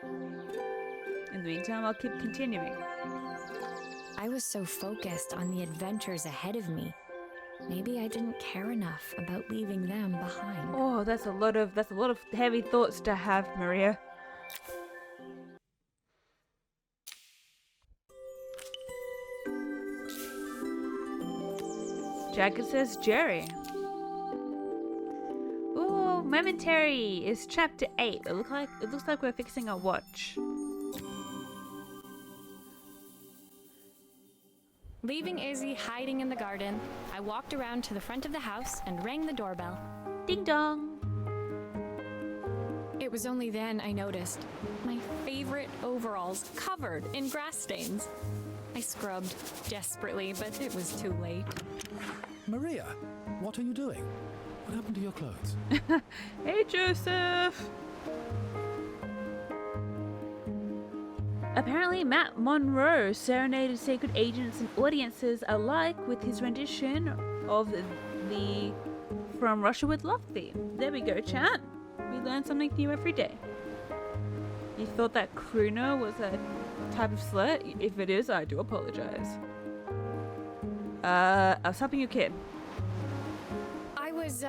In the meantime, I'll keep continuing. I was so focused on the adventures ahead of me. Maybe I didn't care enough about leaving them behind. Oh, that's a lot of heavy thoughts to have, Maria. Jagged says Jerry. Ooh, momentary is chapter 8. It looks like we're fixing a watch. Leaving Izzy hiding in the garden, I walked around to the front of the house and rang the doorbell. Ding dong. It was only then I noticed my favorite overalls covered in grass stains. I scrubbed desperately, but it was too late. Maria, what are you doing? What happened to your clothes? Hey, Joseph. Apparently, Matt Monroe serenaded sacred agents and audiences alike with his rendition of the From Russia with Love theme. There we go, chat. We learn something new every day. You thought that crooner was a type of slut? If it is, I do apologize. I was helping your kid. I was,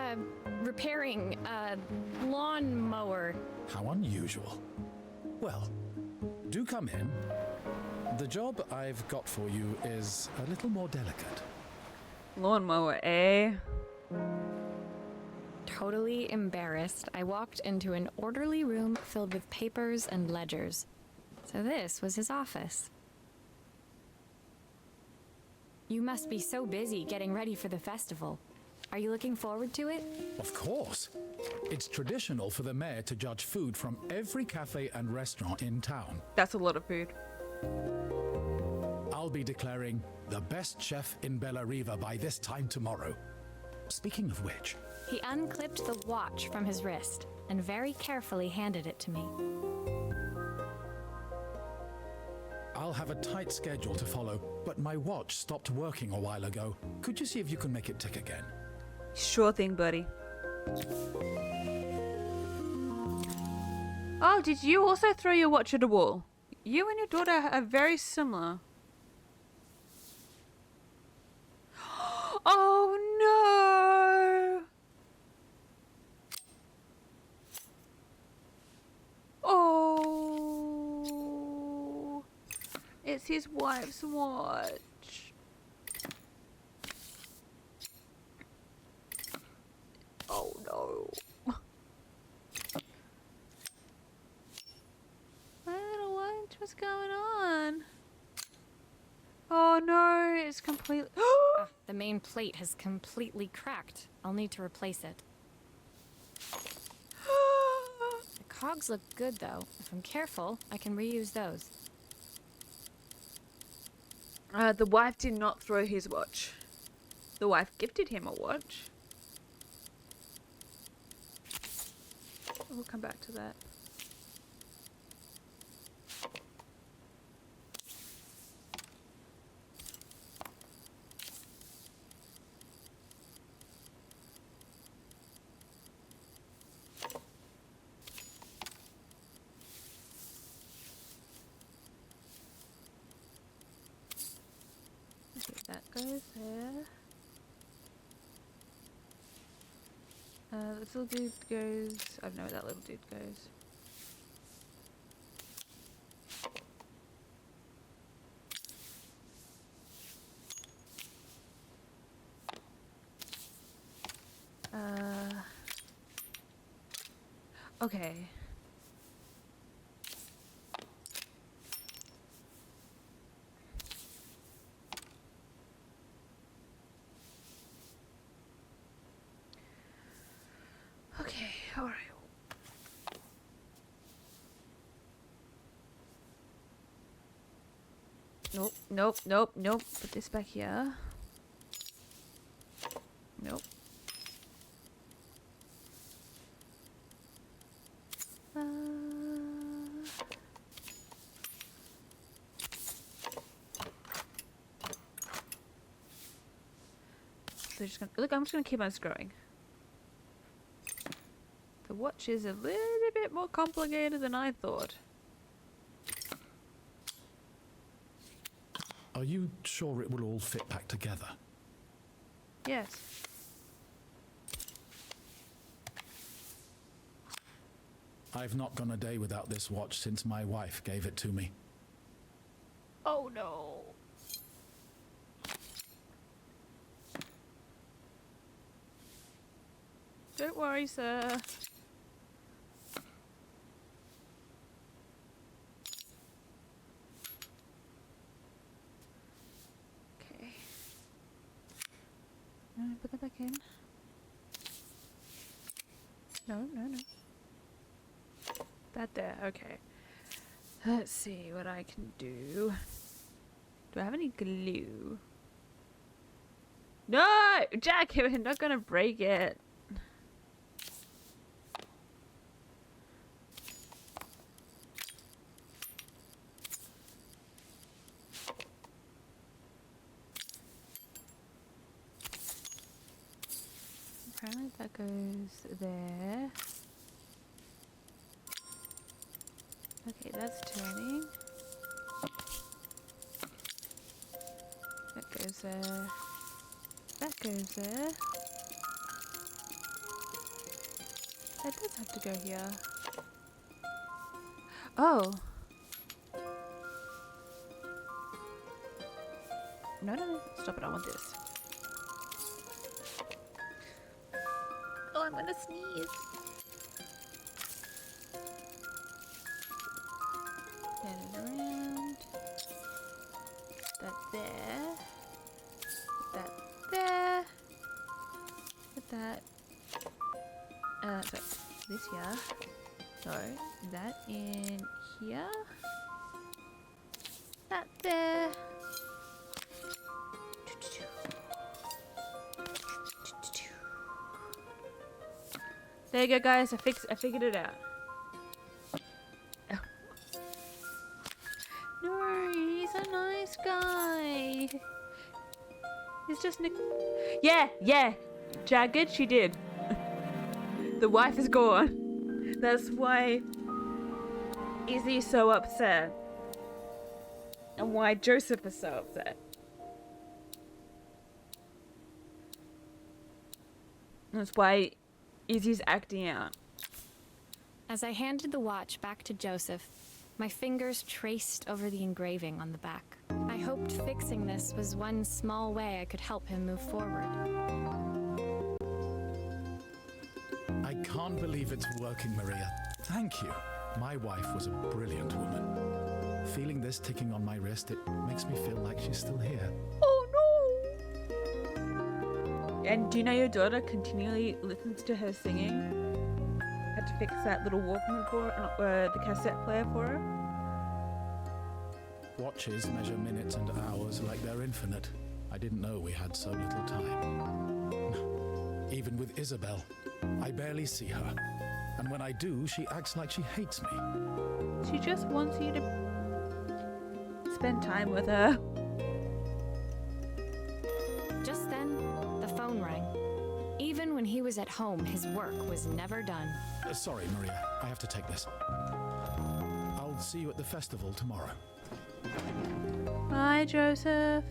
repairing a lawnmower. How unusual. Well, do come in. The job I've got for you is a little more delicate. Lawnmower, eh? Totally embarrassed, I walked into an orderly room filled with papers and ledgers. So this was his office. You must be so busy getting ready for the festival. Are you looking forward to it? Of course. It's traditional for the mayor to judge food from every cafe and restaurant in town. That's a lot of food. I'll be declaring the best chef in Bellariva by this time tomorrow. Speaking of which... He unclipped the watch from his wrist and very carefully handed it to me. I'll have a tight schedule to follow, but my watch stopped working a while ago. Could you see if you can make it tick again? Sure thing, buddy. Oh, did you also throw your watch at a wall? You and your daughter are very similar. Oh no! Oh, it's his wife's watch. Oh no. My little watch, what's going on? Oh no, it's completely... The main plate has completely cracked. I'll need to replace it. The cogs look good though. If I'm careful, I can reuse those. The wife did not throw his watch. The wife gifted him a watch. We'll come back to that. goes there. This little dude goes... I don't know where that little dude goes. Okay. Okay, alright. Nope, nope, nope, nope. Put this back here. Nope. So just gonna look. I'm just gonna keep on scrolling. The watch is a little bit more complicated than I thought. Are you sure it will all fit back together? Yes. I've not gone a day without this watch since my wife gave it to me. Oh no. Don't worry, sir. Okay. Put that back in. No, no, no. That there, okay. Let's see what I can do. Do I have any glue? No! Jack, you're not gonna break it. Apparently that goes there. Okay, that's turning. That goes there. That goes there. That does have to go here. Oh! No, no, no. Stop it. I want this. Oh, I'm gonna sneeze. Turn it around. Put that there. Put that there. Put that. Sorry. This here. So, that in here. That there. There you go, guys. I figured it out. Oh. No, he's a nice guy. He's just Yeah. Jagged, she did. The wife is gone. That's why Izzy's so upset. And why Joseph is so upset. That's why Izzy's acting out. As I handed the watch back to Joseph, my fingers traced over the engraving on the back. I hoped fixing this was one small way I could help him move forward. I can't believe it's working, Maria. Thank you. My wife was a brilliant woman. Feeling this ticking on my wrist, it makes me feel like she's still here. Oh no! And do you know your daughter continually listens to her singing? Had to fix that little Walkman for her, the cassette player for her. Watches measure minutes and hours like they're infinite. I didn't know we had so little time. Even with Isabel, I barely see her. And when I do, she acts like she hates me. She just wants you to spend time with her. Just then, the phone rang. Even when he was at home, his work was never done. Sorry, Maria. I have to take this. I'll see you at the festival tomorrow. Bye, Joseph.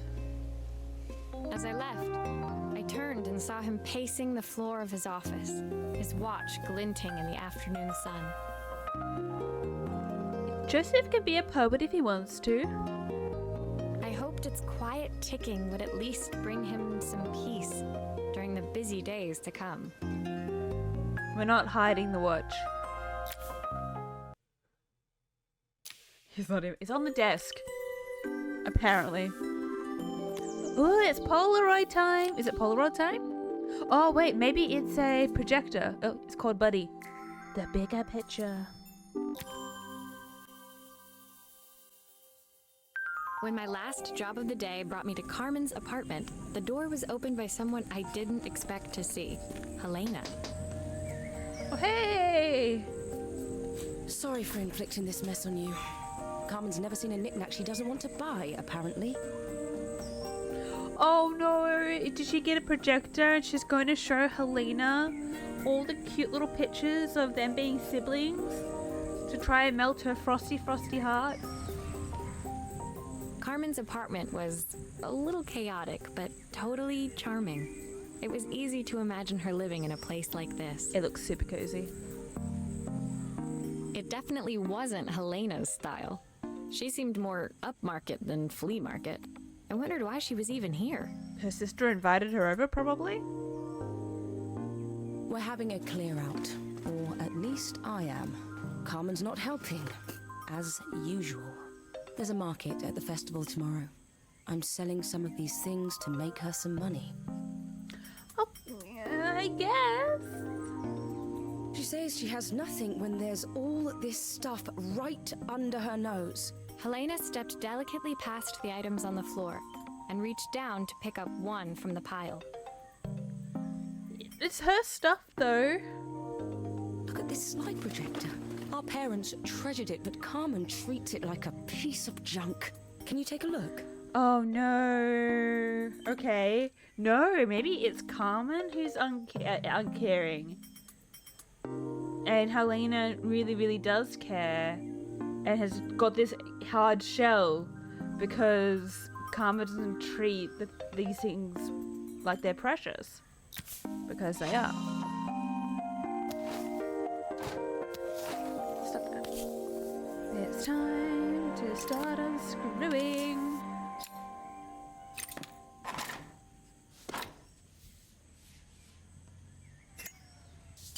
As I left, I turned and saw him pacing the floor of his office, his watch glinting in the afternoon sun. Joseph can be a poet if he wants to. I hoped its quiet ticking would at least bring him some peace during the busy days to come. We're not hiding the watch. He's not even. It's on the desk. Apparently. Oh, it's Polaroid time. Is it Polaroid time? Oh, wait. Maybe it's a projector. Oh, it's called Buddy. The bigger picture. When my last job of the day brought me to Carmen's apartment, the door was opened by someone I didn't expect to see, Helena. Oh, hey! Sorry for inflicting this mess on you. Carmen's never seen a knick-knack she doesn't want to buy, apparently. Oh no, did she get a projector and she's going to show Helena all the cute little pictures of them being siblings to try and melt her frosty heart? Carmen's apartment was a little chaotic, but totally charming. It was easy to imagine her living in a place like this. It looks super cozy. It definitely wasn't Helena's style. She seemed more upmarket than flea market. I wondered why she was even here. Her sister invited her over, probably? We're having a clear out, or at least I am. Carmen's not helping, as usual. There's a market at the festival tomorrow. I'm selling some of these things to make her some money. Oh, I guess. She says she has nothing when there's all this stuff right under her nose. Helena stepped delicately past the items on the floor and reached down to pick up one from the pile. It's her stuff, though. Look at this slide projector. Our parents treasured it, but Carmen treats it like a piece of junk. Can you take a look? Oh no. Okay. No, maybe it's Carmen who's uncaring. And Helena really does care and has got this hard shell because Carmen doesn't treat these things like they're precious. Because they are. Stop that. It's time to start unscrewing.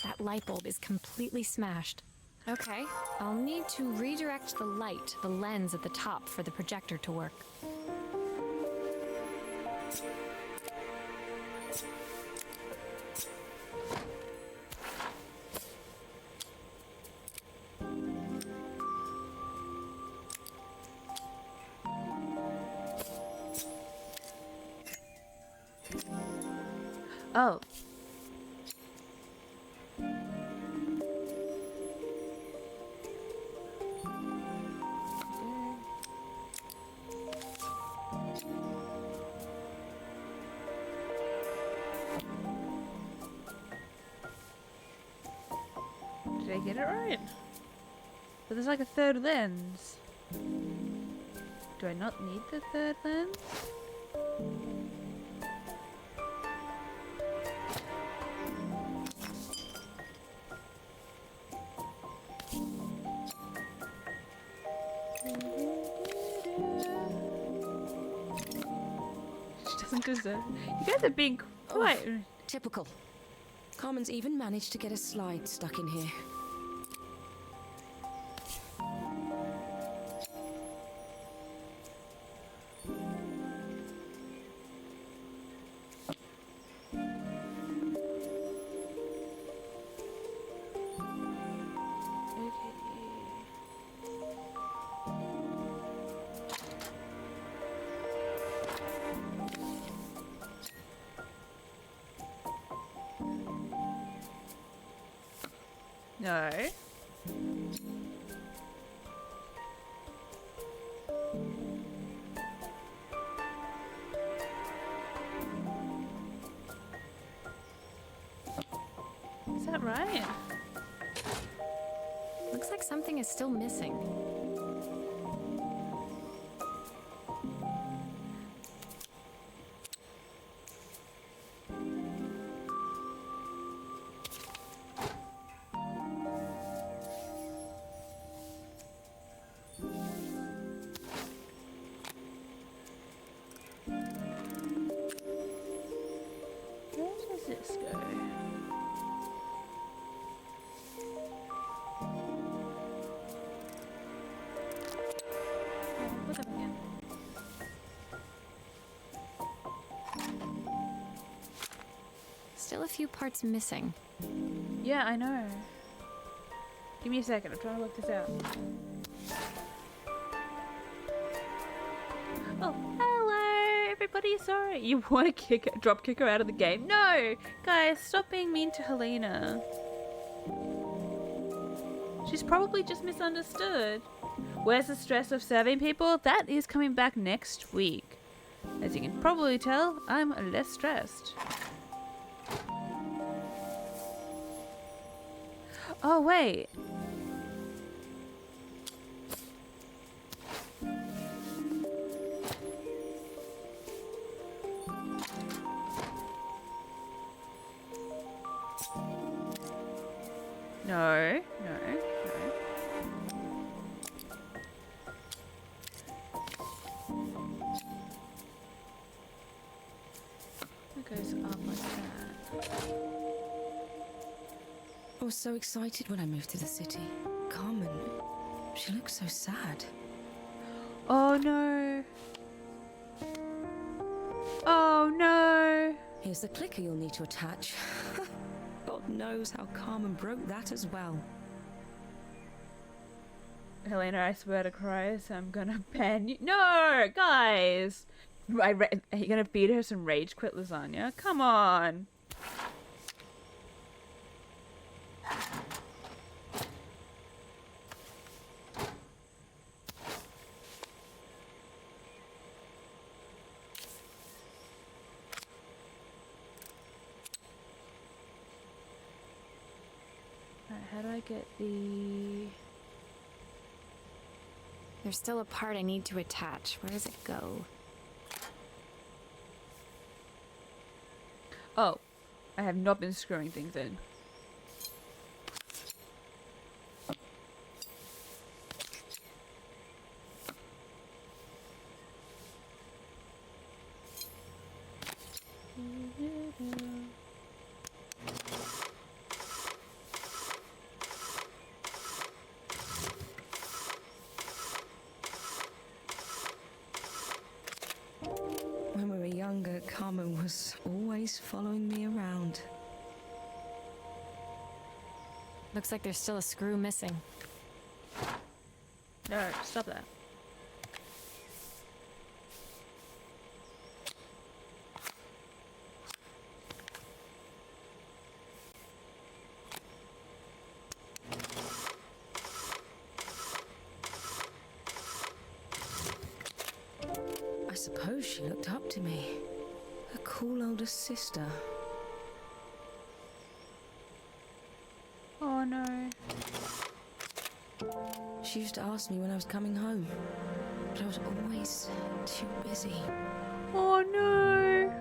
That light bulb is completely smashed. Okay, I'll need to redirect the light, the lens at the top for the projector to work. Oh. Did I get it right? But there's like a third lens. Do I not need the third lens? She doesn't deserve. You guys are being quite. Typical. Carmen's even managed to get a slide stuck in here. No. Is that right? Looks like something is still missing. does this go? What's up again? Still a few parts missing. Yeah, I know. Give me a second, I'm trying to work this out. Oh, hello everybody, sorry. You want to drop kick her out of the game? No! Guys, stop being mean to Helena. She's probably just misunderstood. Where's the stress of serving people? That is coming back next week. As you can probably tell, I'm less stressed. Oh, wait. No. It goes up like that. I was so excited when I moved to the city. Carmen, she looks so sad. Oh no. Oh no. Here's the clicker you'll need to attach. God knows how Carmen broke that as well. Helena, I swear to Christ, I'm gonna ban you. No, guys! Are you gonna feed her some rage quit lasagna? Come on! Alright, how do I get the... There's still a part I need to attach. Where does it go? Oh, I have not been screwing things in. When we were younger, Carmen was always following me around. Looks like there's still a screw missing. No, stop that. I suppose she looked up to me. A cool older sister. Oh no. She used to ask me when I was coming home, but I was always too busy. Oh no.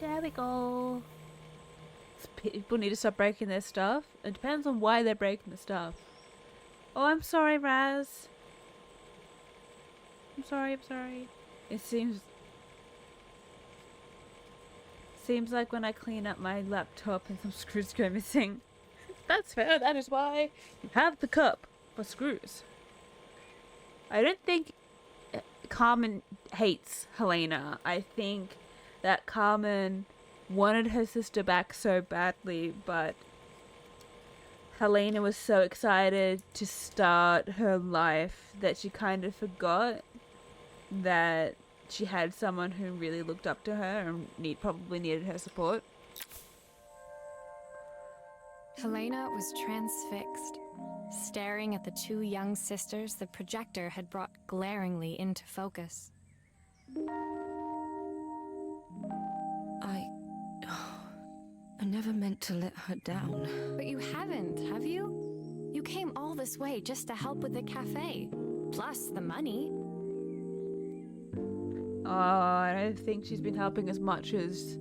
There we go. People need to stop breaking their stuff. It depends on why they're breaking the stuff. Oh, I'm sorry, Raz. I'm sorry. It seems like when I clean up my laptop and some screws go missing. That's fair, that is why you have the cup for screws. I don't think Carmen hates Helena. I think that Carmen wanted her sister back so badly, but Helena was so excited to start her life that she kind of forgot that she had someone who really looked up to her and probably needed her support. Helena was transfixed, staring at the two young sisters the projector had brought glaringly into focus. I never meant to let her down. But you haven't, have you? You came all this way just to help with the cafe. Plus the money. Oh, I don't think she's been helping as much as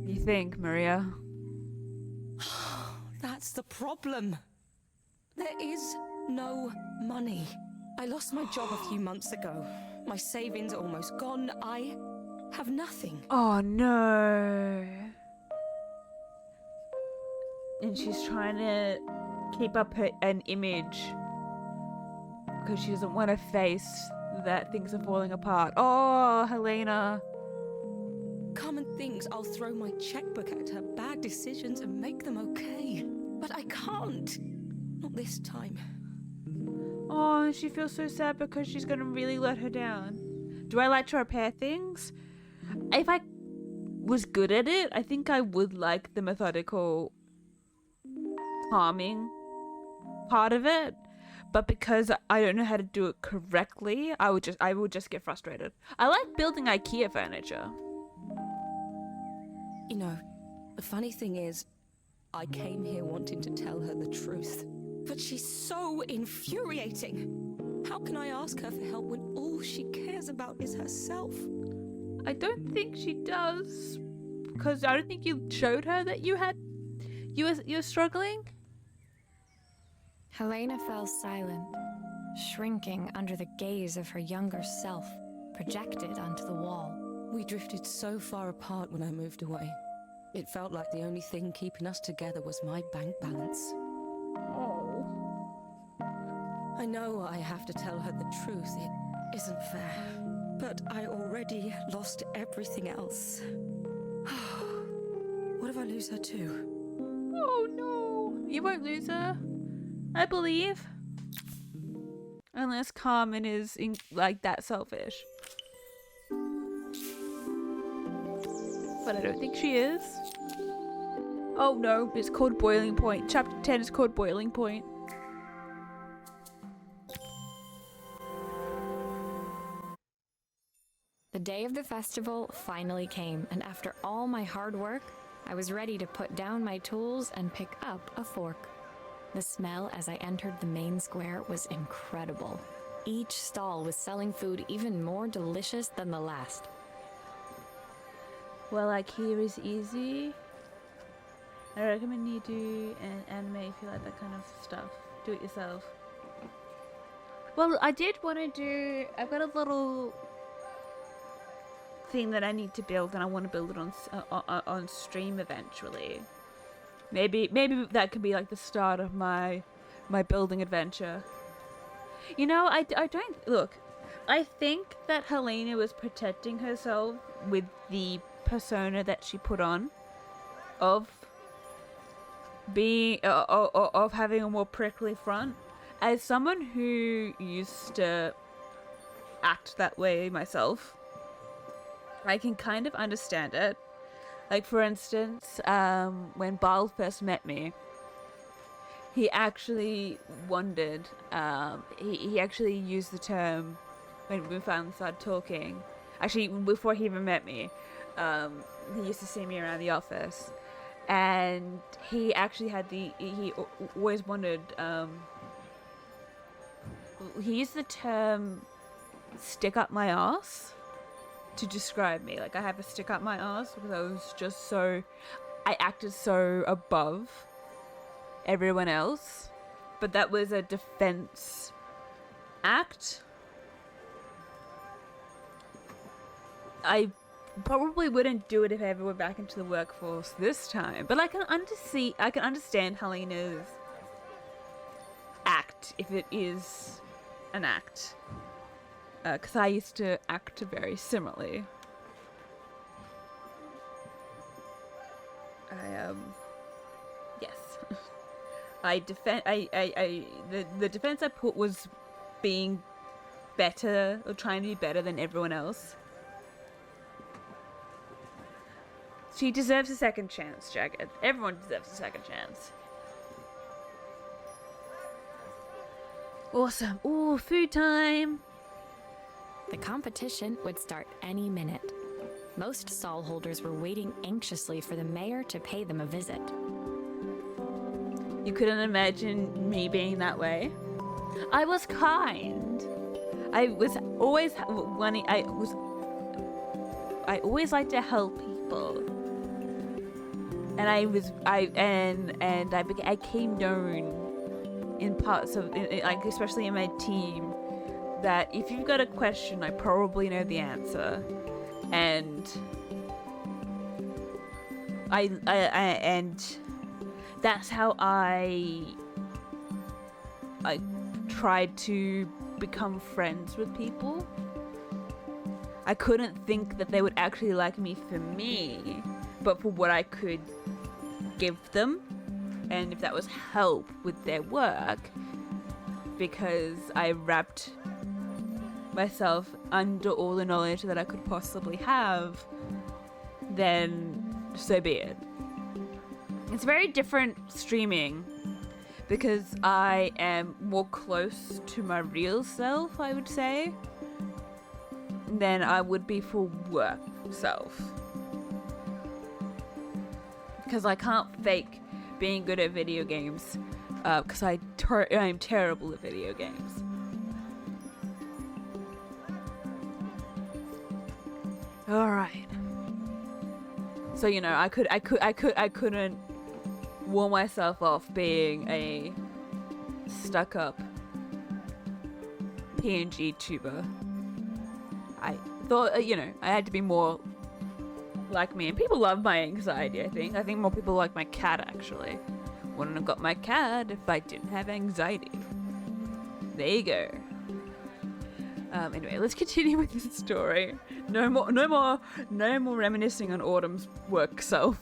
you think, Maria. That's the problem. There is no money. I lost my job a few months ago. My savings are almost gone. I have nothing. Oh no. And she's trying to keep up an image because she doesn't want to face that things are falling apart. Oh, Helena. Common things, I'll throw my checkbook at her bad decisions and make them okay. But I can't. Not this time. Oh, she feels so sad because she's going to really let her down. Do I like to repair things? If I was good at it, I think I would like the methodical, calming part of it. But because I don't know how to do it correctly, I would just get frustrated. I like building IKEA furniture. You know, the funny thing is, I came here wanting to tell her the truth. But she's so infuriating. How can I ask her for help when all she cares about is herself? I don't think she does, because I don't think you showed her that you're struggling. Helena fell silent, shrinking under the gaze of her younger self, projected onto the wall. We drifted so far apart when I moved away. It felt like the only thing keeping us together was my bank balance. Oh. I know I have to tell her the truth. It isn't fair. But I already lost everything else. What if I lose her too? Oh no. You won't lose her, I believe. Unless Carmen is like that selfish. But I don't think she is. Oh no, it's called Boiling Point. Chapter 10 is called Boiling Point. The day of the festival finally came, and after all my hard work, I was ready to put down my tools and pick up a fork. The smell as I entered the main square was incredible. Each stall was selling food even more delicious than the last. Well, IKEA is easy. I recommend you do an anime if you like that kind of stuff. Do it yourself. Well, I did want to do... I've got a little thing that I need to build, and I want to build it on stream eventually. Maybe that could be like the start of my building adventure. You know, I don't... Look, I think that Helena was protecting herself with the persona that she put on of being of having a more prickly front. As someone who used to act that way myself, I can kind of understand it. Like, for instance, when Bal first met me, he actually wondered, he actually used the term, when we finally started talking, actually before he even met me, he used to see me around the office, and he actually had he always wondered, he used the term stick up my ass to describe me. Like, I have a stick up my ass because I acted so above everyone else, but that was a defense act. I probably wouldn't do it if I ever went back into the workforce this time, but I can understand Helena's act if it is an act, because I used to act very similarly. Yes. The defense I put was being better, or trying to be better than everyone else. She deserves a second chance, Jagged. Everyone deserves a second chance. Awesome. Ooh, food time. The competition would start any minute. Most stall holders were waiting anxiously for the mayor to pay them a visit. You couldn't imagine me being that way. I was kind. I was always wanting. I was I always like to help people. And I became known in parts of, like, especially in my team, that if you've got a question, I probably know the answer. And and that's how I tried to become friends with people. I couldn't think that they would actually like me for me, but for what I could give them, and if that was help with their work, because I wrapped myself under all the knowledge that I could possibly have, then so be it. It's very different streaming because I am more close to my real self, I would say, than I would be for work self. Because I can't fake being good at video games, because I'm terrible at video games. All right. So, you know, I couldn't wall myself off being a stuck-up PNG tuber. I thought, you know, I had to be more like me, and people love my anxiety. I think more people like my cat, actually. Wouldn't have got my cat if I didn't have anxiety. There you go. Anyway, let's continue with this story. No more reminiscing on Autumn's work self.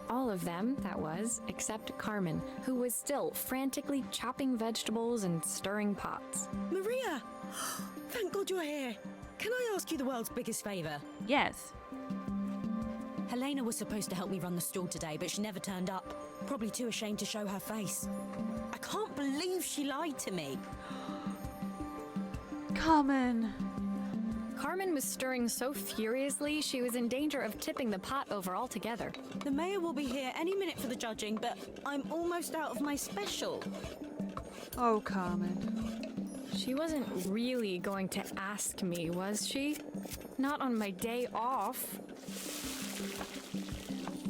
All of them, that was, except Carmen, who was still frantically chopping vegetables and stirring pots. Maria! Thank God you're here. Can I ask you the world's biggest favour? Yes. Helena was supposed to help me run the stall today, but she never turned up. Probably too ashamed to show her face. I can't believe she lied to me. Carmen was stirring so furiously she was in danger of tipping the pot over altogether. The mayor will be here any minute for the judging, but I'm almost out of my special. Oh, Carmen. She wasn't really going to ask me, was she? Not on my day off.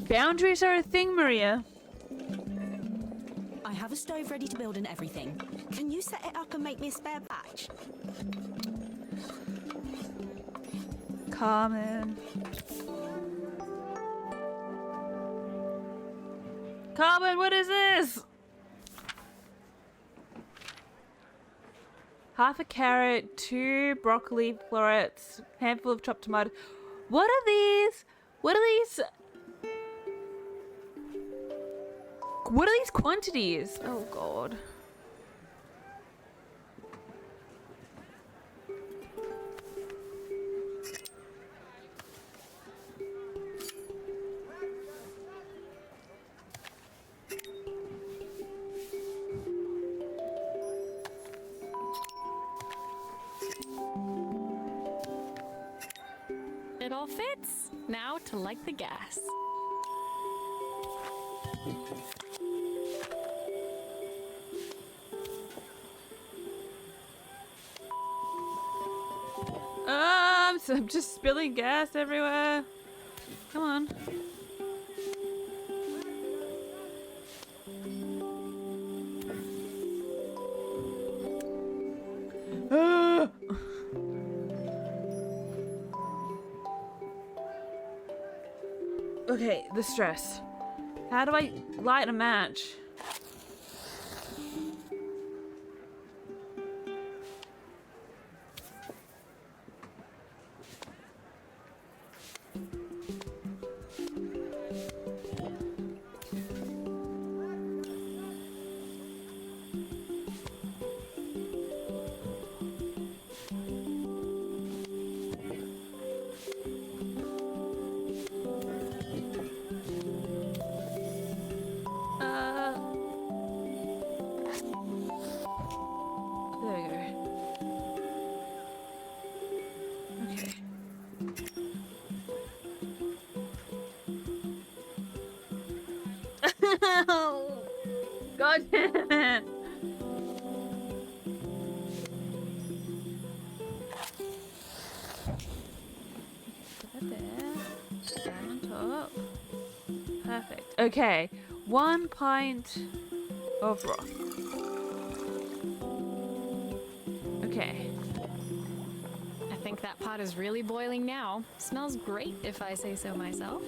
Boundaries are a thing, Maria. I have a stove ready to build and everything. Can you set it up and make me a spare batch? Carmen. Carmen, what is this? Half a carrot, 2 broccoli florets, handful of chopped tomatoes. What are these? What are these? What are these quantities? Oh, God. It all fits. Now to light the gas. I'm just spilling gas everywhere. Come on. Okay, the stress. How do I light a match? Okay, 1 pint of broth. Okay. I think that pot is really boiling now. Smells great if I say so myself.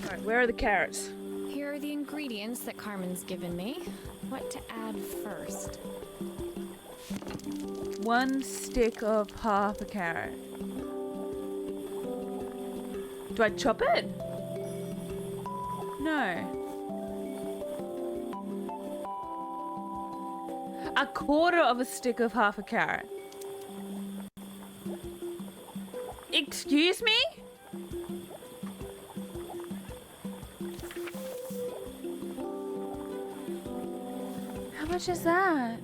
Alright, where are the carrots? Here are the ingredients that Carmen's given me. What to add first? 1 stick of half a carrot. Do I chop it? No. A quarter of a stick of half a carrot. Excuse me? How much is that?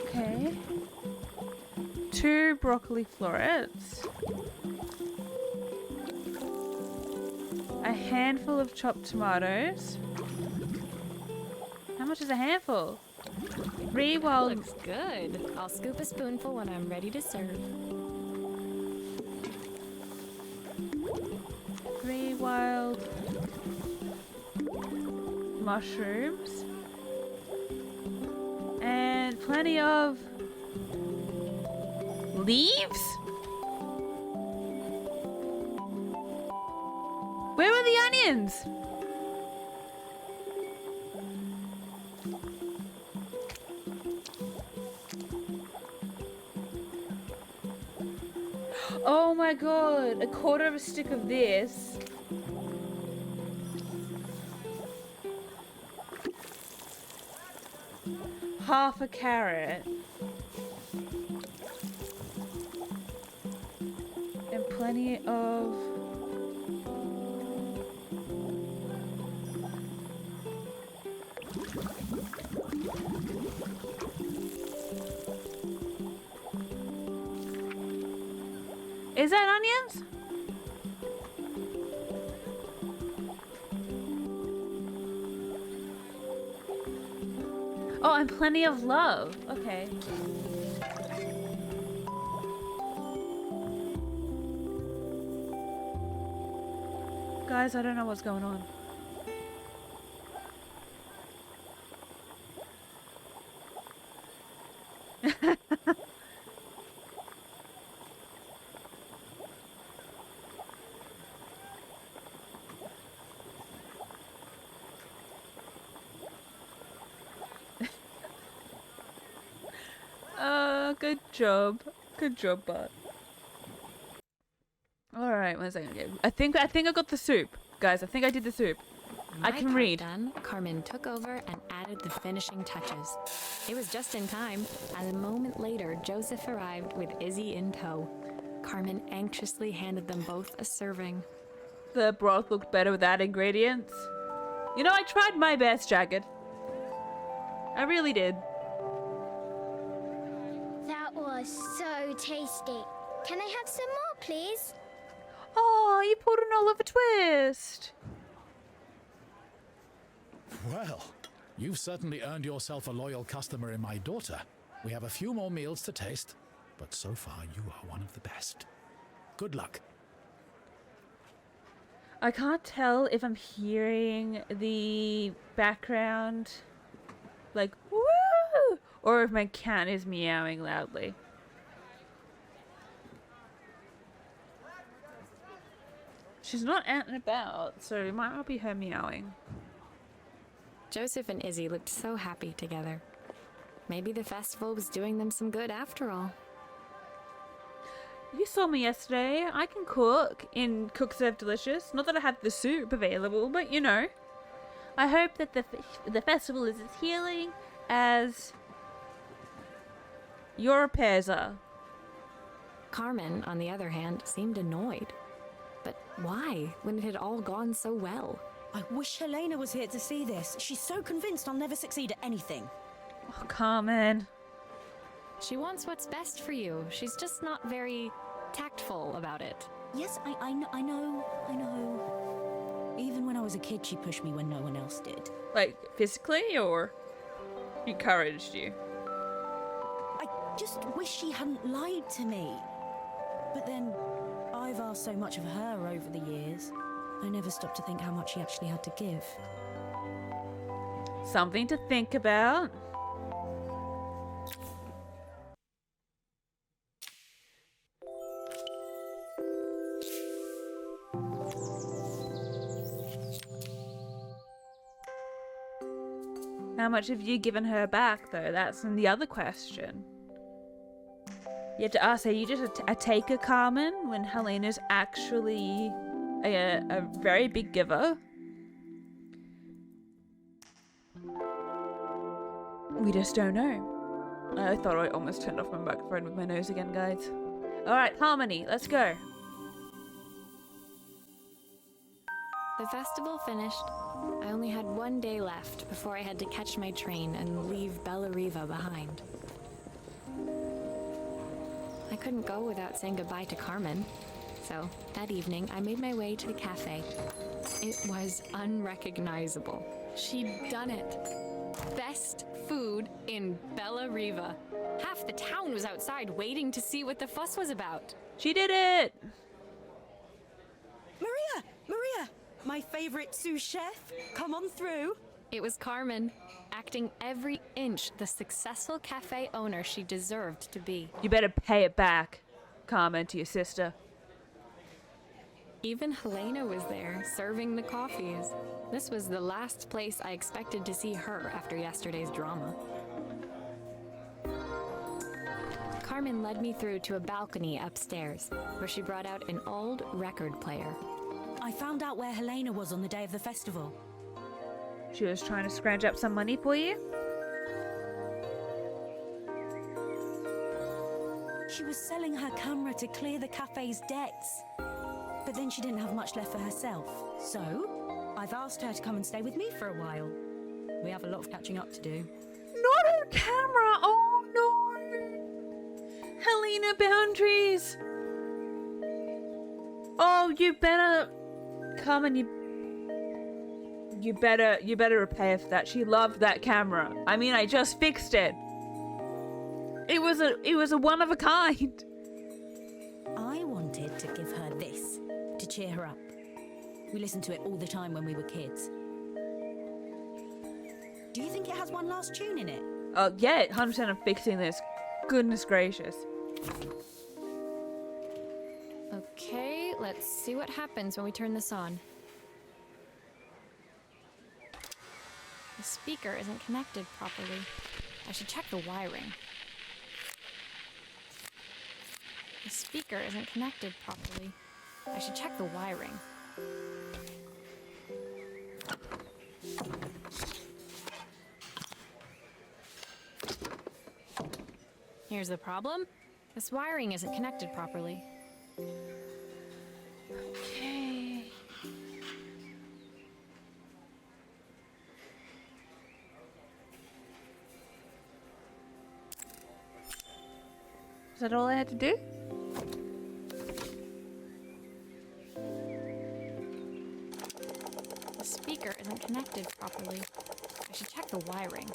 Okay. 2 broccoli florets. A handful of chopped tomatoes. How much is a handful? 3 wild... Looks good. I'll scoop a spoonful when I'm ready to serve. 3 wild mushrooms. And plenty of leaves? Where are the onions? Oh my god, a quarter of a stick of this. Half a carrot. And plenty of... Is that onions? Oh, and plenty of love. Okay. Guys, I don't know what's going on. Good job. Good job, bud. Alright, 1 second. Okay. I think I got the soup. Guys, I think I did the soup. I My can part read. Done, Carmen took over and added the finishing touches. It was just in time, as a moment later, Joseph arrived with Izzy in tow. Carmen anxiously handed them both a serving. The broth looked better without ingredients. You know, I tried my best, Jagged. I really did. That was so tasty. Can I have some more, please? Oh, you put an Oliver Twist. Well, you've certainly earned yourself a loyal customer in my daughter. We have a few more meals to taste, but so far you are one of the best. Good luck. I can't tell if I'm hearing the background, like, woo, or if my cat is meowing loudly. She's not out and about, so it might not be her meowing. Joseph and Izzy looked so happy together. Maybe the festival was doing them some good after all. You saw me yesterday. I can cook in Cook Serve Delicious. Not that I have the soup available, but you know. I hope that the festival is as healing as your repairs are. Carmen, on the other hand, seemed annoyed. But why, when it had all gone so well? I wish Helena was here to see this. She's so convinced I'll never succeed at anything. Oh, Carmen. She wants what's best for you. She's just not very tactful about it. Yes, I know. Even when I was a kid, she pushed me when no one else did. Like, physically, or encouraged you? I just wish she hadn't lied to me. But then, I've asked so much of her over the years. I never stopped to think how much she actually had to give. Something to think about. How much have you given her back, though? That's the other question. You have to ask, are you just a taker, Carmen, when Helena's actually a very big giver? We just don't know. I thought I almost turned off my microphone with my nose again, guys. Alright, Harmony, let's go. The festival finished. I only had one day left before I had to catch my train and leave Bellariva behind. I couldn't go without saying goodbye to Carmen. So, that evening, I made my way to the cafe. It was unrecognizable. She'd done it. Best food in Bellariva. Half the town was outside waiting to see what the fuss was about. She did it! Maria! My favorite sous chef. Come on through. It was Carmen, acting every inch the successful cafe owner she deserved to be. You better pay it back, Carmen, to your sister. Even Helena was there, serving the coffees. This was the last place I expected to see her after yesterday's drama. Carmen led me through to a balcony upstairs, where she brought out an old record player. I found out where Helena was on the day of the festival. She was trying to scrounge up some money for you? She was selling her camera to clear the cafe's debts. But then she didn't have much left for herself. So, I've asked her to come and stay with me for a while. We have a lot of catching up to do. Not her camera! Oh no! Helena, boundaries! Oh, you better... Carmen, you better repay her for that. She loved that camera. I mean, I just fixed it. It was a one of a kind. I wanted to give her this to cheer her up. We listened to it all the time when we were kids. Do you think it has one last tune in it? Oh yeah, 100% I'm fixing this. Goodness gracious. Okay, let's see what happens when we turn this on. The speaker isn't connected properly. I should check the wiring. The speaker isn't connected properly. I should check the wiring. Here's the problem. This wiring isn't connected properly. Okay. Is that all I had to do? The speaker isn't connected properly. I should check the wiring.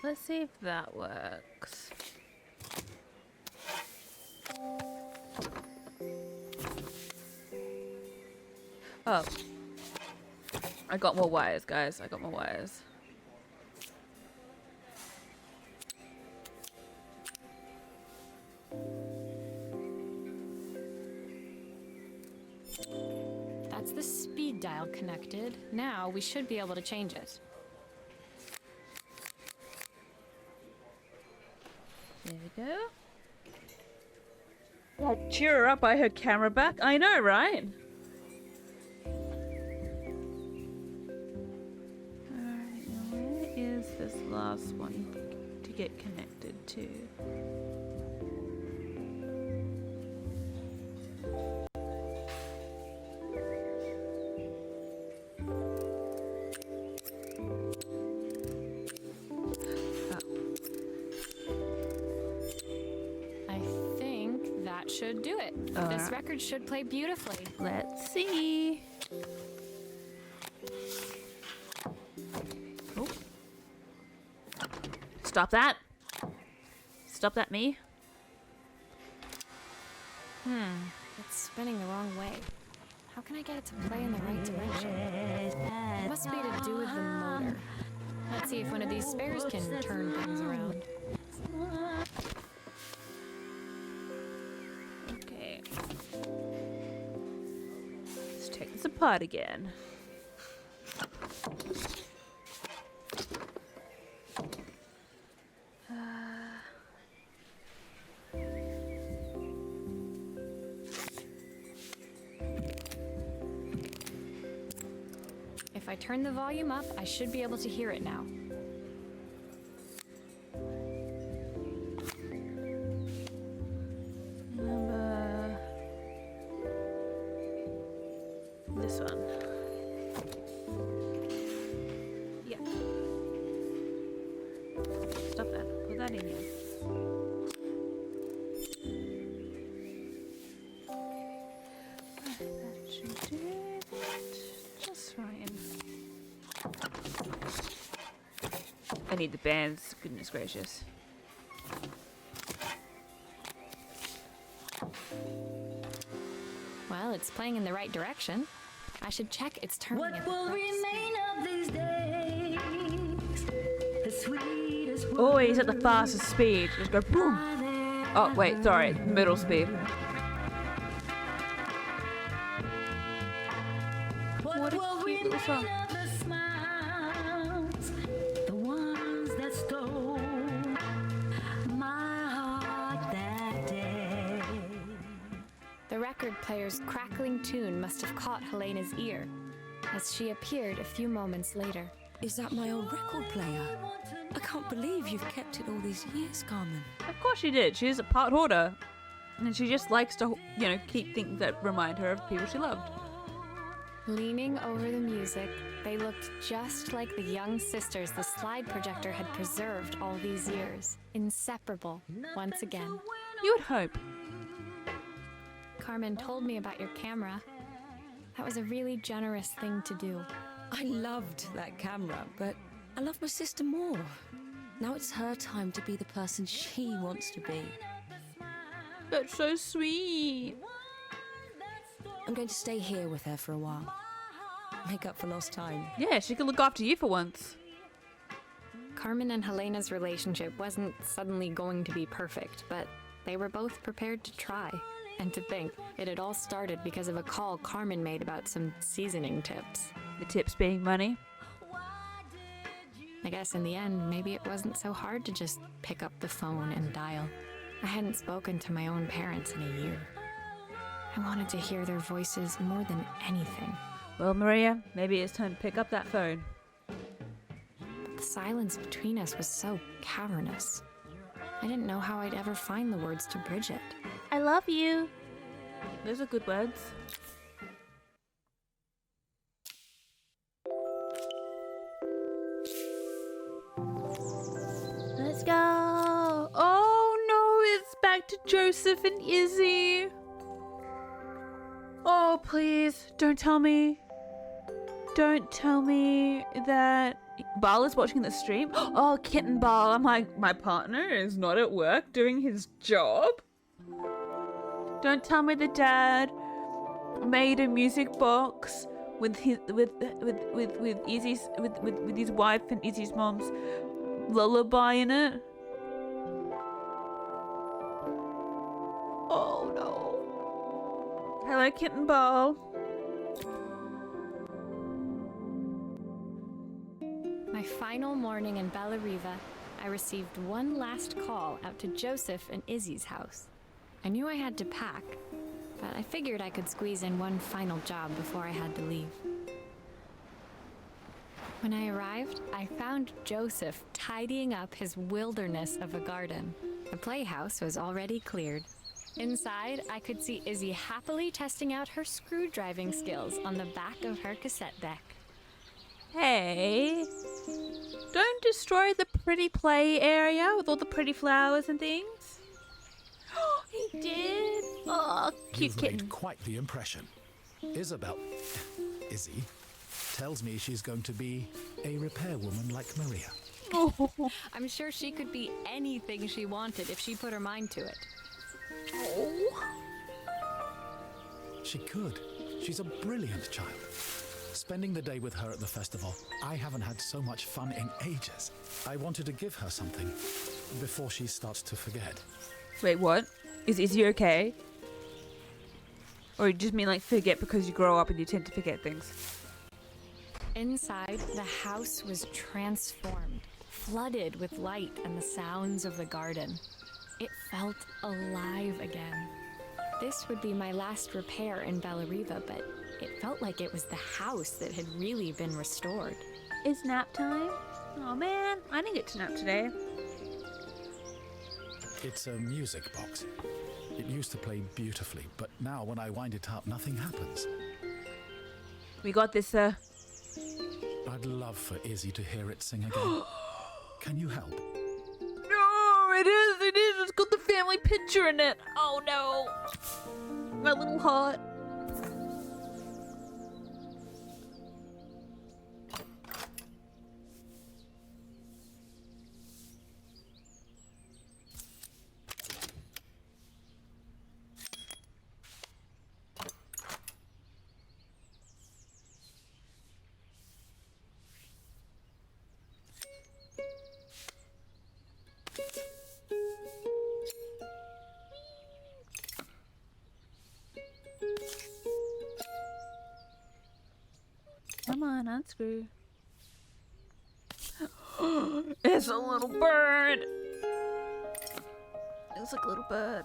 Let's see if that works. Oh. I got more wires, guys. I got more wires. That's the speed dial connected. Now we should be able to change it. There we go. Oh, cheer her up, I heard camera back. I know, right? Alright, now where is this last one to get connected to? Should do it. This record should play beautifully. Let's see. Stop that. Stop that, me. It's spinning the wrong way. How can I get it to play in the right direction? It must be to do with the motor. Let's see if one of these spares can turn things around. Okay. Let's take this apart again. If I turn the volume up, I should be able to hear it now. This one. Yeah. Stop that. Put that in here. That should do it. Just right. I need the bands. Goodness gracious. Well, it's playing in the right direction. I should check it's turning What at the will correct remain of these days? The sweetest Always at the fastest speed. Just go boom. Oh, wait, sorry. Middle speed. What a will cute little remain song. of the smiles? The ones that stole my heart that day. The record player's crackling tune must have caught Helena's ear, as she appeared a few moments later. Is that my old record player? I can't believe you've kept it all these years, Carmen. Of course she did. She's a part hoarder. And she just likes to, you know, keep things that remind her of people she loved. Leaning over the music, they looked just like the young sisters the slide projector had preserved all these years. Inseparable, once again. You would hope. Carmen told me about your camera. That was a really generous thing to do. I loved that camera, but I love my sister more. Now it's her time to be the person she wants to be. That's so sweet. I'm going to stay here with her for a while. Make up for lost time. Yeah, she can look after you for once. Carmen and Helena's relationship wasn't suddenly going to be perfect, but they were both prepared to try. And to think, it had all started because of a call Carmen made about some seasoning tips. The tips being money. I guess in the end, maybe it wasn't so hard to just pick up the phone and dial. I hadn't spoken to my own parents in a year. I wanted to hear their voices more than anything. Well, Maria, maybe it's time to pick up that phone. But the silence between us was so cavernous. I didn't know how I'd ever find the words to bridge it. I love you. Those are good words. Let's go. Oh no, it's back to Joseph and Izzy. Oh, please, don't tell me. Don't tell me that Bal is watching the stream. Oh, Kitten Bal. I'm like, my partner is not at work doing his job. Don't tell me the dad made a music box with his Izzy's with his wife and Izzy's mom's lullaby in it. Oh no. Hello, Kitten Ball. My final morning in Bellariva, I received one last call out to Joseph and Izzy's house. I knew I had to pack, but I figured I could squeeze in one final job before I had to leave. When I arrived, I found Joseph tidying up his wilderness of a garden. The playhouse was already cleared. Inside, I could see Izzy happily testing out her screw-driving skills on the back of her cassette deck. Hey, don't destroy the pretty play area with all the pretty flowers and things. He did. Oh, cute You've kitten. made quite the impression. Izzy, tells me she's going to be a repairwoman like Maria. Oh. I'm sure she could be anything she wanted if she put her mind to it. Oh. She could. She's a brilliant child. Spending the day with her at the festival, I haven't had so much fun in ages. I wanted to give her something before she starts to forget. Wait, what? Is you okay? Or you just mean like forget because you grow up and you tend to forget things? Inside, the house was transformed, flooded with light and the sounds of the garden. It felt alive again. This would be my last repair in Bellariva, but it felt like it was the house that had really been restored. It's nap time? Oh man, I didn't get to nap today. It's a music box. It used to play beautifully, but now when I wind it up, nothing happens. We got this, sir. I'd love for Izzy to hear it sing again. Can you help? No, it is. It's got the family picture in it. Oh no. My little heart. Come on, unscrew. It's a little bird. It's like a little bird.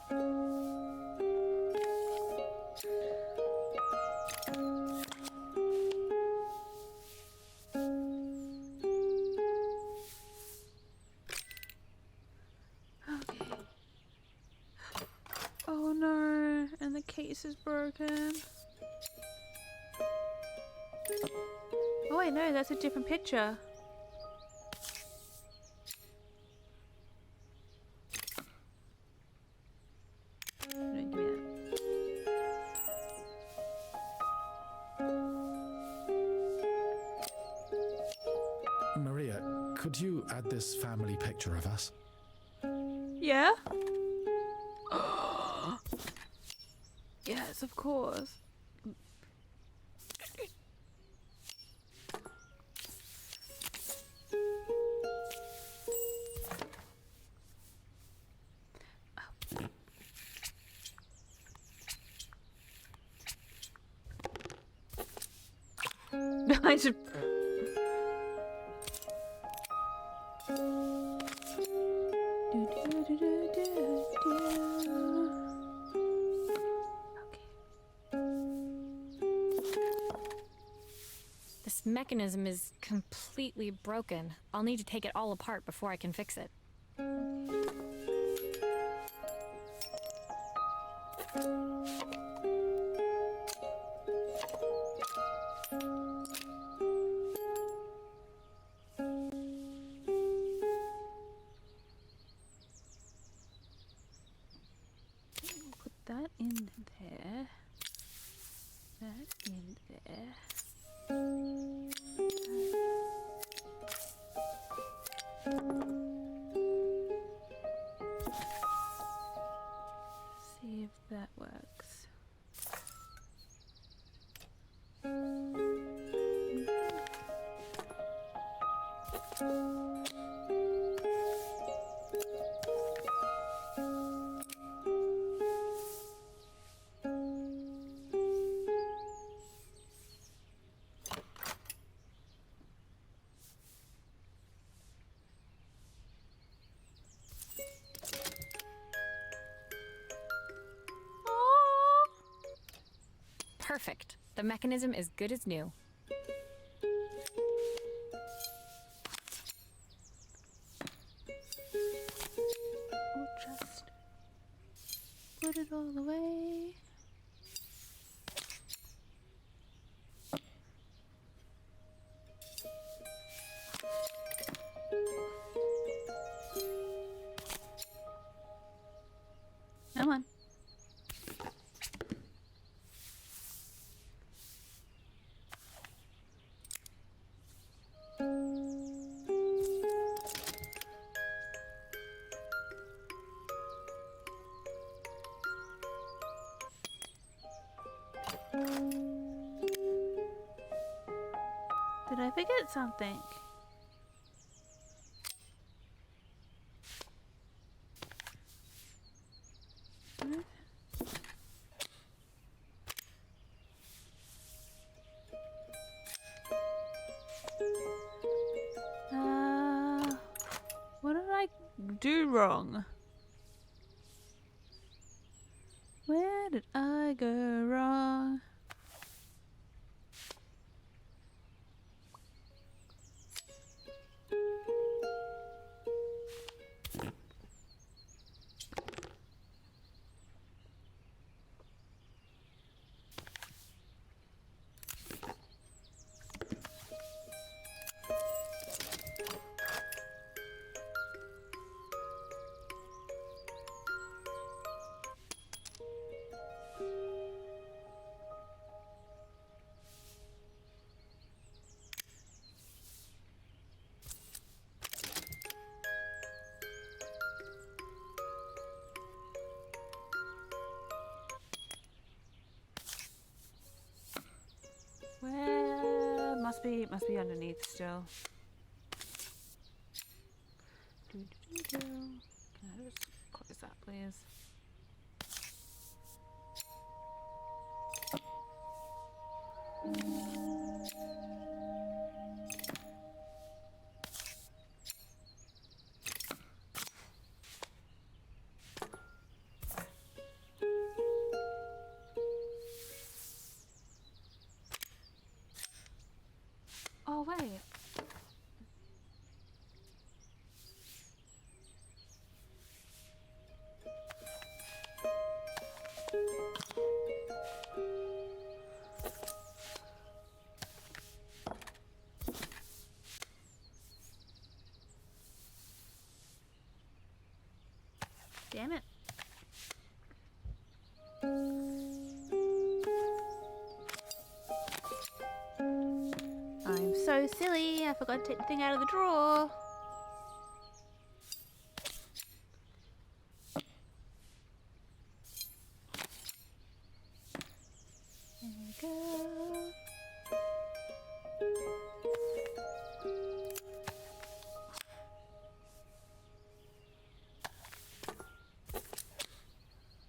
Okay. Oh no, and the case is broken. Oh wait, no, that's a different picture. No, give me that. Maria, could you add this family picture of us? Yeah? Yes, of course. I should. This mechanism is completely broken. I'll need to take it all apart before I can fix it. Put that in there. That in there. See if that works. Perfect. The mechanism is good as new. Or just put it all away. Come on. Did I forget something? What did I do wrong? Where did I go wrong? Where must be underneath still. Can I just close that, please? Oh, wait. Damn it. I'm so silly. I forgot to take the thing out of the drawer. There we go.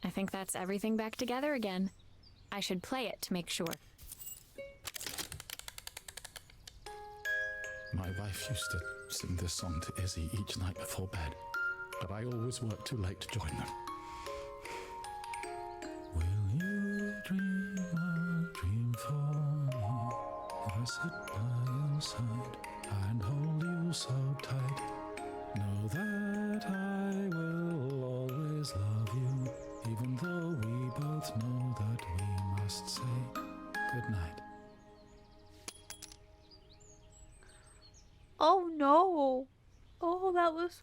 I think that's everything back together again. I should play it to make sure. My wife used to sing this song to Izzy each night before bed, but I always worked too late to join them. Will you dream a dream for me? If I sit by your side and hold you so tight, know that I will always love you, even though we both know that we must say goodnight. Oh no! Oh, that was...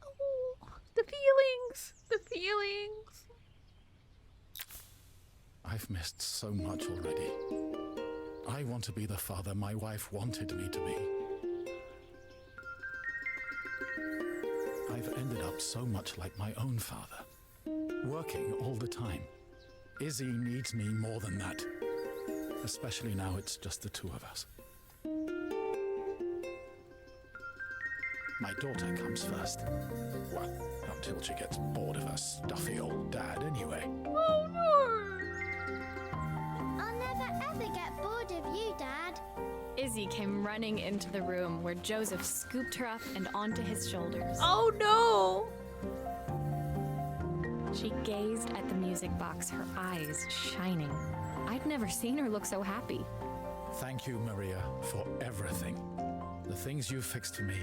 Oh, the feelings! The feelings! I've missed so much already. I want to be the father my wife wanted me to be. I've ended up so much like my own father, working all the time. Izzy needs me more than that, especially now it's just the two of us. My daughter comes first. Well, until she gets bored of her stuffy old dad anyway. Oh no! I'll never ever get bored of you, Dad. Izzy came running into the room where Joseph scooped her up and onto his shoulders. Oh no! She gazed at the music box, her eyes shining. I'd never seen her look so happy. Thank you, Maria, for everything. The things you fixed for me.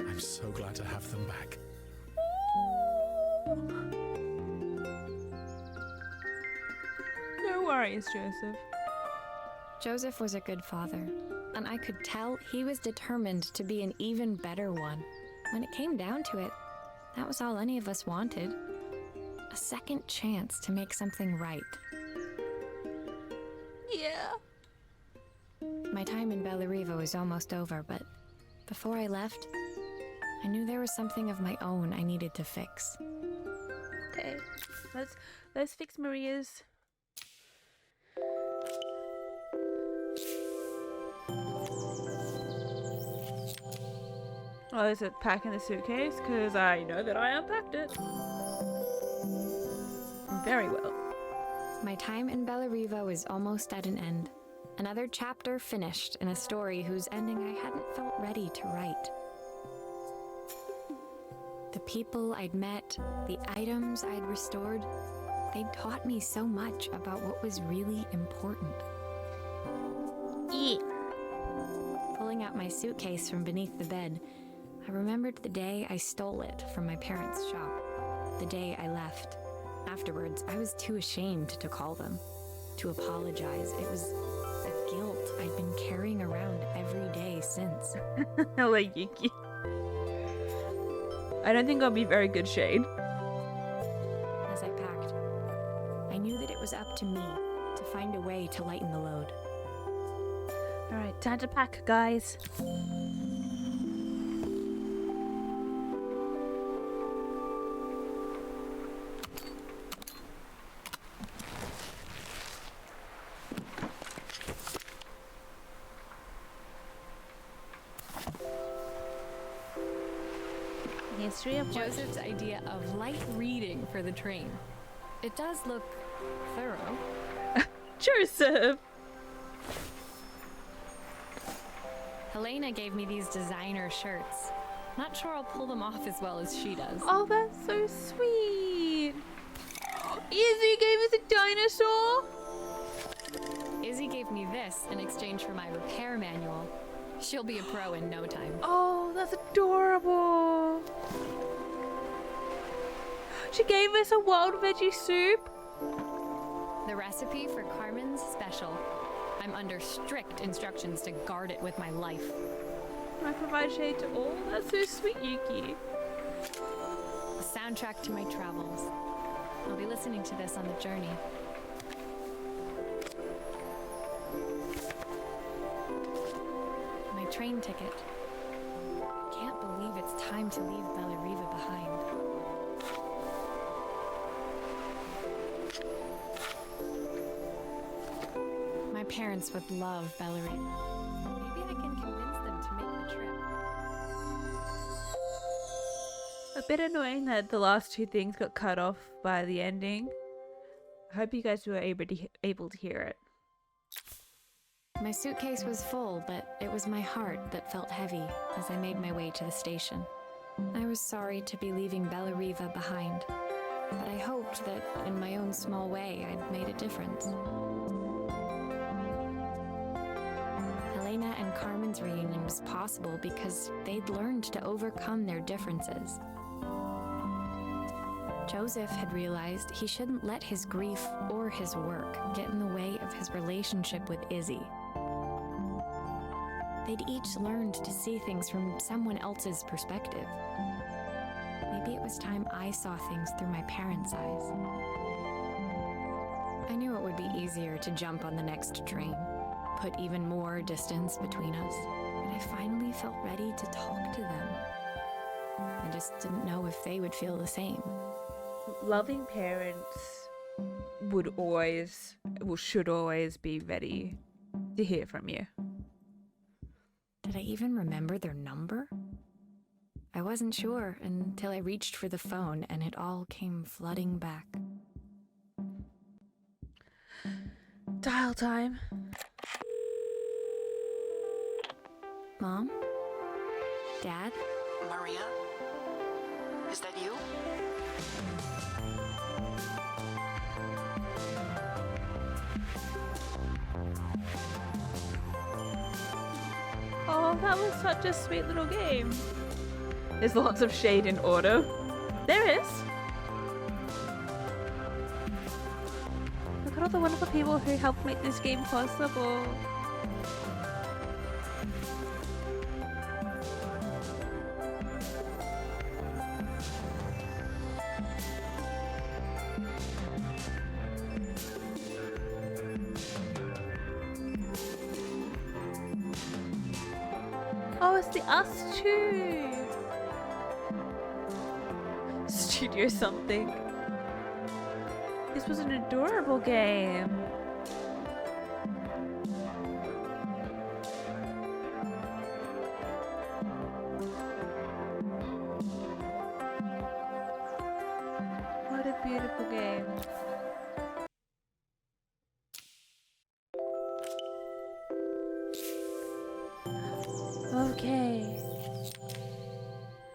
I'm so glad to have them back. No worries, Joseph. Joseph was a good father, and I could tell he was determined to be an even better one. When it came down to it, that was all any of us wanted. A second chance to make something right. Yeah. My time in Bellariva was almost over, but before I left, I knew there was something of my own I needed to fix. Okay. Let's fix Maria's. Oh, is it packing the suitcase? Because I know that I unpacked it. Very well. My time in Bellariva was almost at an end. Another chapter finished in a story whose ending I hadn't felt ready to write. The people I'd met, the items I'd restored, they'd taught me so much about what was really important. Yeah. Pulling out my suitcase from beneath the bed, I remembered the day I stole it from my parents' shop, the day I left. Afterwards, I was too ashamed to call them, to apologize. It was a guilt I'd been carrying around every day since. Like Yuki. I don't think I'll be very good shade. As I packed, I knew that it was up to me to find a way to lighten the load. Alright, time to pack, guys. History of Joseph's idea of light reading for the train. It does look thorough. Joseph! Helena gave me these designer shirts. Not sure I'll pull them off as well as she does. Oh, that's so sweet. Izzy gave us a dinosaur. Izzy gave me this in exchange for my repair manual. She'll be a pro in no time. Oh, that's adorable. She gave us a wild veggie soup. The recipe for Carmen's special. I'm under strict instructions to guard it with my life. I provide shade to all. That's so sweet, Yuki. A soundtrack to my travels. I'll be listening to this on the journey. My train ticket. Can't believe it's time to leave Bellariva behind. My parents would love Bellariva. Maybe I can convince them to make the trip. A bit annoying that the last two things got cut off by the ending. I hope you guys were able to hear it. My suitcase was full, but it was my heart that felt heavy as I made my way to the station. I was sorry to be leaving Bellariva behind, but I hoped that in my own small way I'd made a difference. Helena and Carmen's reunion was possible because they'd learned to overcome their differences. Joseph had realized he shouldn't let his grief or his work get in the way of his relationship with Izzy. They'd each learned to see things from someone else's perspective. Maybe it was time I saw things through my parents' eyes. I knew it would be easier to jump on the next train, put even more distance between us, but I finally felt ready to talk to them. I just didn't know if they would feel the same. Loving parents should always be ready to hear from you. Did I even remember their number? I wasn't sure until I reached for the phone and it all came flooding back. Dial time. Mom? Dad? Maria? Is that you? Oh, that was such a sweet little game. There's lots of shade in order. There is. Look at all the wonderful people who helped make this game possible. Oh, it's the us too. Studio something. This was an adorable game. What a beautiful game. Okay.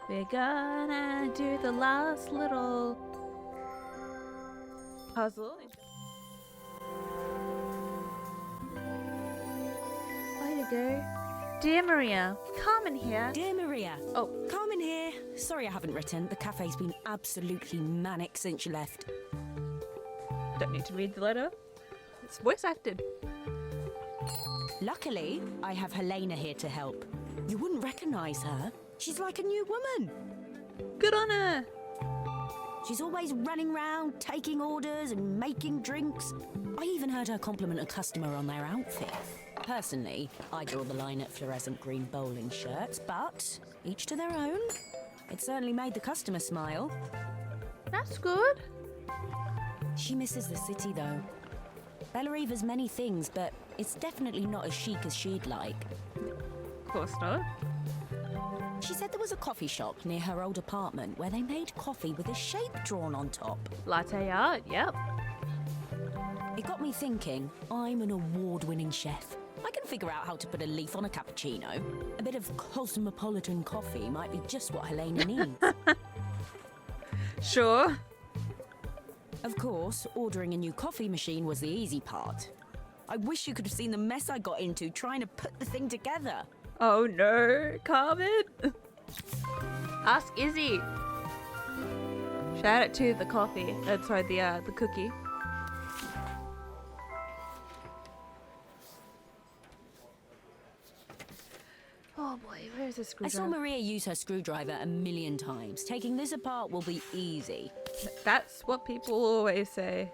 We're gonna do the last little puzzle. Way to go. Dear Maria, Carmen here. Dear Maria. Oh. Carmen here. Sorry I haven't written. The cafe's been absolutely manic since you left. Don't need to read the letter. It's voice acted. Luckily, I have Helena here to help. You wouldn't recognise her. She's like a new woman. Good on her. She's always running round, taking orders and making drinks. I even heard her compliment a customer on their outfit. Personally, I draw the line at fluorescent green bowling shirts, but each to their own. It certainly made the customer smile. That's good. She misses the city, though. Bellariva's many things, but it's definitely not as chic as she'd like. Of course not. She said there was a coffee shop near her old apartment where they made coffee with a shape drawn on top. Latte art, yep. It got me thinking, I'm an award-winning chef. I can figure out how to put a leaf on a cappuccino. A bit of cosmopolitan coffee might be just what Helena needs. Sure. Of course, ordering a new coffee machine was the easy part. I wish you could have seen the mess I got into trying to put the thing together. Oh no, Carmen. Ask Izzy. Shout out to the coffee. Sorry, the cookie. Oh boy, where's the I screwdriver? saw Maria use her screwdriver a million times. Taking this apart will be easy. That's what people always say.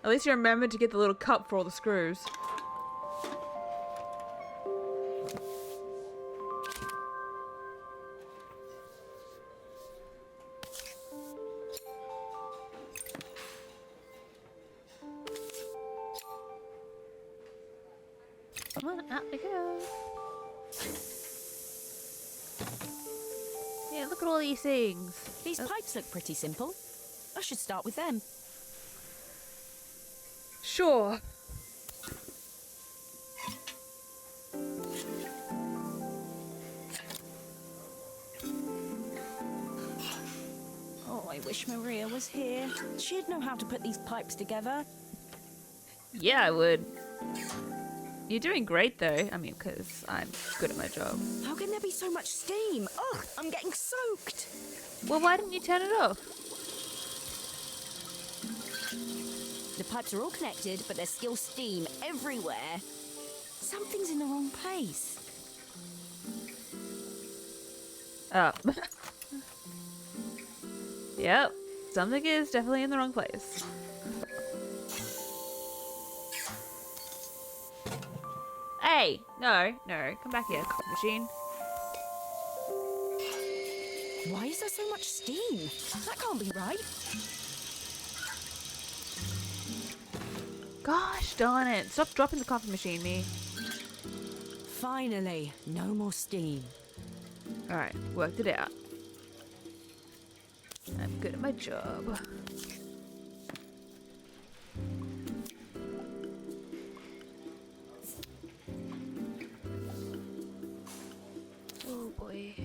At least you remember to get the little cup for all the screws. Come on, out we go. Yeah, look at all these things. These pipes look pretty simple. I should start with them. Sure. Oh, I wish Maria was here. She'd know how to put these pipes together. Yeah, I would. You're doing great though. I mean, because I'm good at my job. How can there be so much steam? Ugh, I'm getting soaked. Well, why didn't you turn it off? The pipes are all connected, but there's still steam everywhere. Something's in the wrong place. Up. Yep. Something is definitely in the wrong place. Hey! No, come back here, coffee machine. Why is there so much steam? That can't be right. Gosh darn it. Stop dropping the coffee machine, me. Finally, no more steam. Alright, worked it out. I'm good at my job. Oh boy.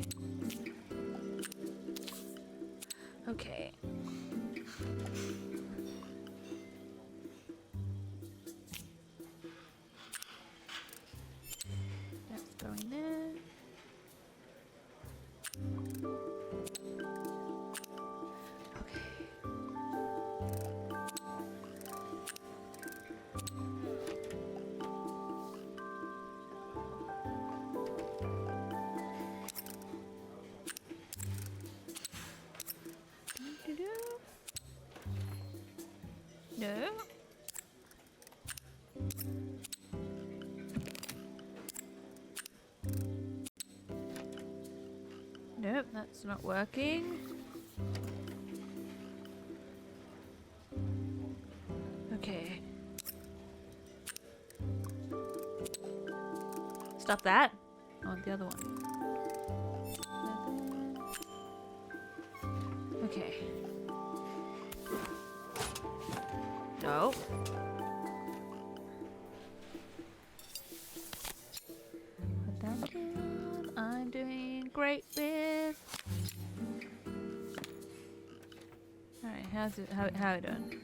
Okay. That's going there. No. Nope, that's not working. Stop that. I want the other one. Okay. No. Put that down. I'm doing great with. Alright, how are we doing?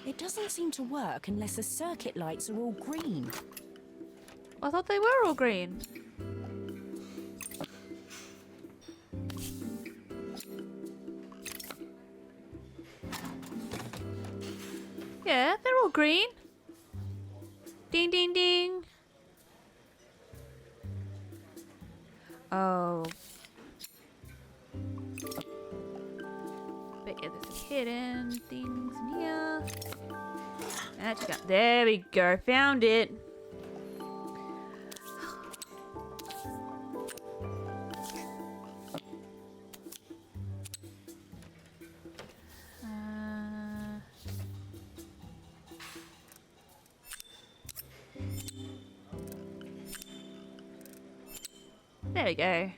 It doesn't seem to work unless the circuit lights are all green. I thought they were all green. Yeah, they're all green. Ding, ding, ding. Oh. But yeah, there's hidden things in here. There we go. Found it. There we go.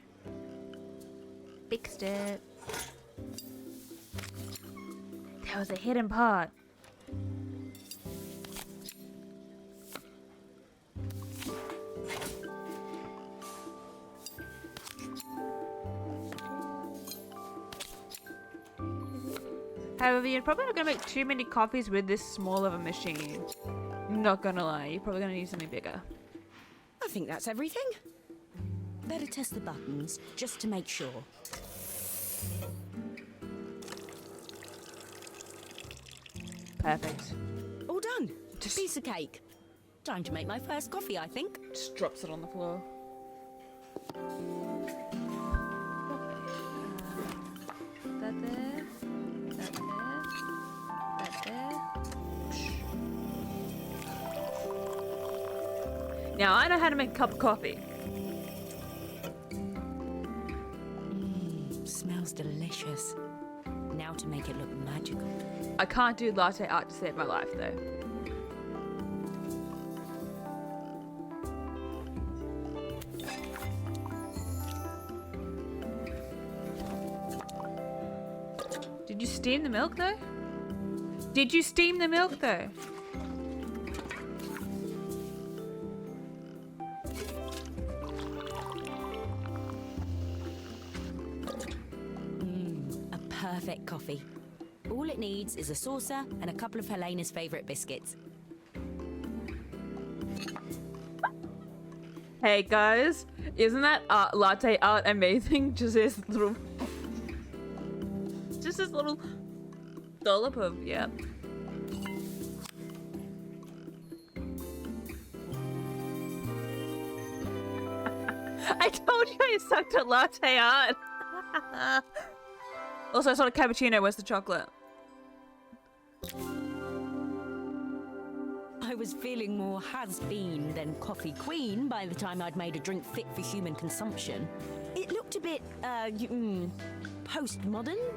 Fixed it. There was a hidden part. However, you're probably not gonna make too many coffees with this small of a machine. Not gonna lie, you're probably gonna need something bigger. I think that's everything. Better test the buttons, just to make sure. Perfect. All done. Piece of cake. Time to make my first coffee, I think. Just drops it on the floor. That there. That there. That there. Now I know how to make a cup of coffee. Smells delicious. Now to make it look magical. I can't do latte art to save my life though. Did you steam the milk though? Did you steam the milk though? A perfect coffee. All it needs is a saucer and a couple of Helena's favourite biscuits. Hey guys, isn't that latte art amazing? Just this little dollop of, yeah. I told you I sucked at latte art. Also, I saw a cappuccino. Where's the chocolate? I was feeling more has-been than coffee queen by the time I'd made a drink fit for human consumption. It looked a bit, postmodern,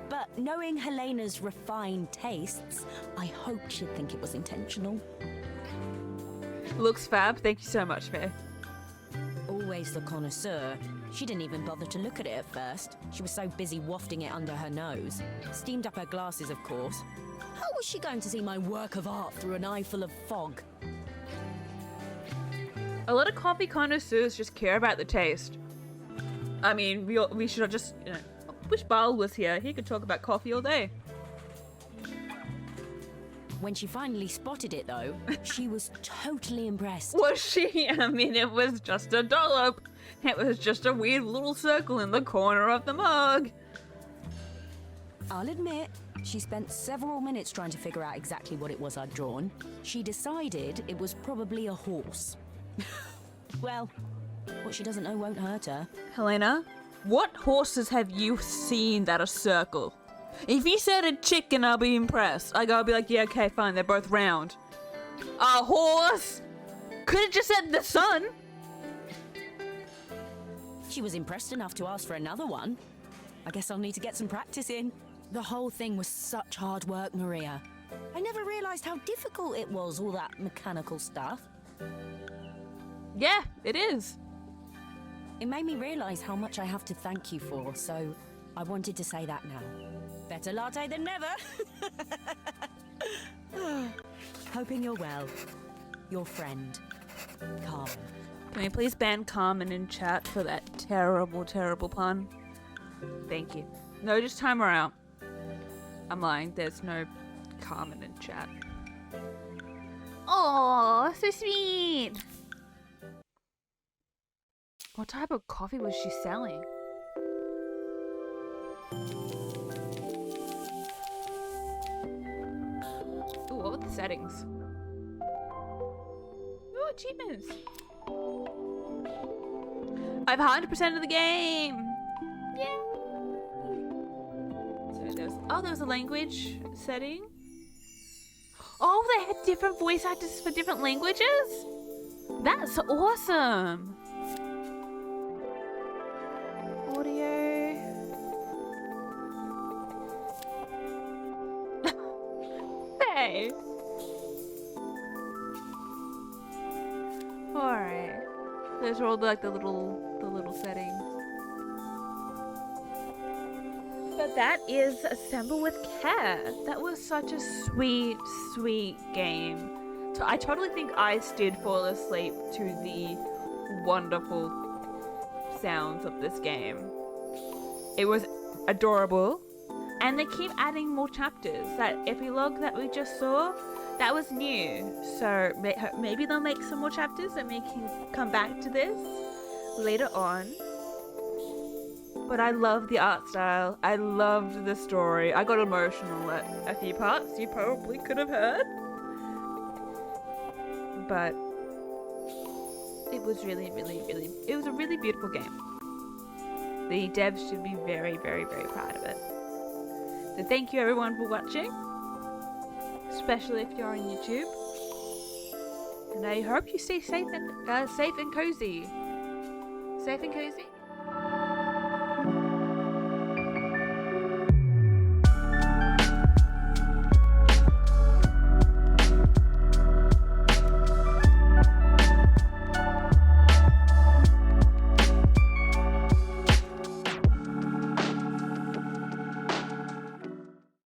but knowing Helena's refined tastes, I hoped she'd think it was intentional. Looks fab. Thank you so much, Faye. Always the connoisseur. She didn't even bother to look at it at first. She was so busy wafting it under her nose. Steamed up her glasses, of course. How was she going to see my work of art through an eye full of fog? A lot of coffee connoisseurs just care about the taste. I mean, we should have just, you know, I wish Barl was here. He could talk about coffee all day. When she finally spotted it, though, she was totally impressed. Was she? I mean, it was just a dollop. It was just a weird little circle in the corner of the mug. I'll admit, she spent several minutes trying to figure out exactly what it was I'd drawn. She decided it was probably a horse. Well, what she doesn't know won't hurt her. Helena, what horses have you seen that are circle? If you said a chicken, I'll be impressed. I'll be like, yeah, okay, fine, they're both round. A horse? Could have just said the sun. She was impressed enough to ask for another one. I guess I'll need to get some practice in. The whole thing was such hard work, Maria. I never realised how difficult it was, all that mechanical stuff. Yeah, it is. It made me realise how much I have to thank you for, so I wanted to say that now. Better latte than never. Hoping you're well. Your friend, Carmen. Can we please ban Carmen in chat for that terrible, terrible pun? Thank you. No, just time her out. I'm lying. There's no Carmen in chat. Oh, so sweet. What type of coffee was she selling? Ooh, what were the settings? Ooh, achievements. I've 100% of the game. Yay! So there was a language setting. Oh, they had different voice actors for different languages? That's awesome. Audio. Hey. Alright. Those are all the little settings. But that is Assemble with Care. That was such a sweet, sweet game. So I totally think I did fall asleep to the wonderful sounds of this game. It was adorable. And they keep adding more chapters. That epilogue that we just saw, that was new. So maybe they'll make some more chapters and we can come back to this later on. But I love the art style. I loved the story. I got emotional at a few parts you probably could have heard. But it was really, it was a really beautiful game. The devs should be very, very, very proud of it. So thank you everyone for watching, especially if you're on YouTube. And I hope you stay safe and cozy. Safe and cozy.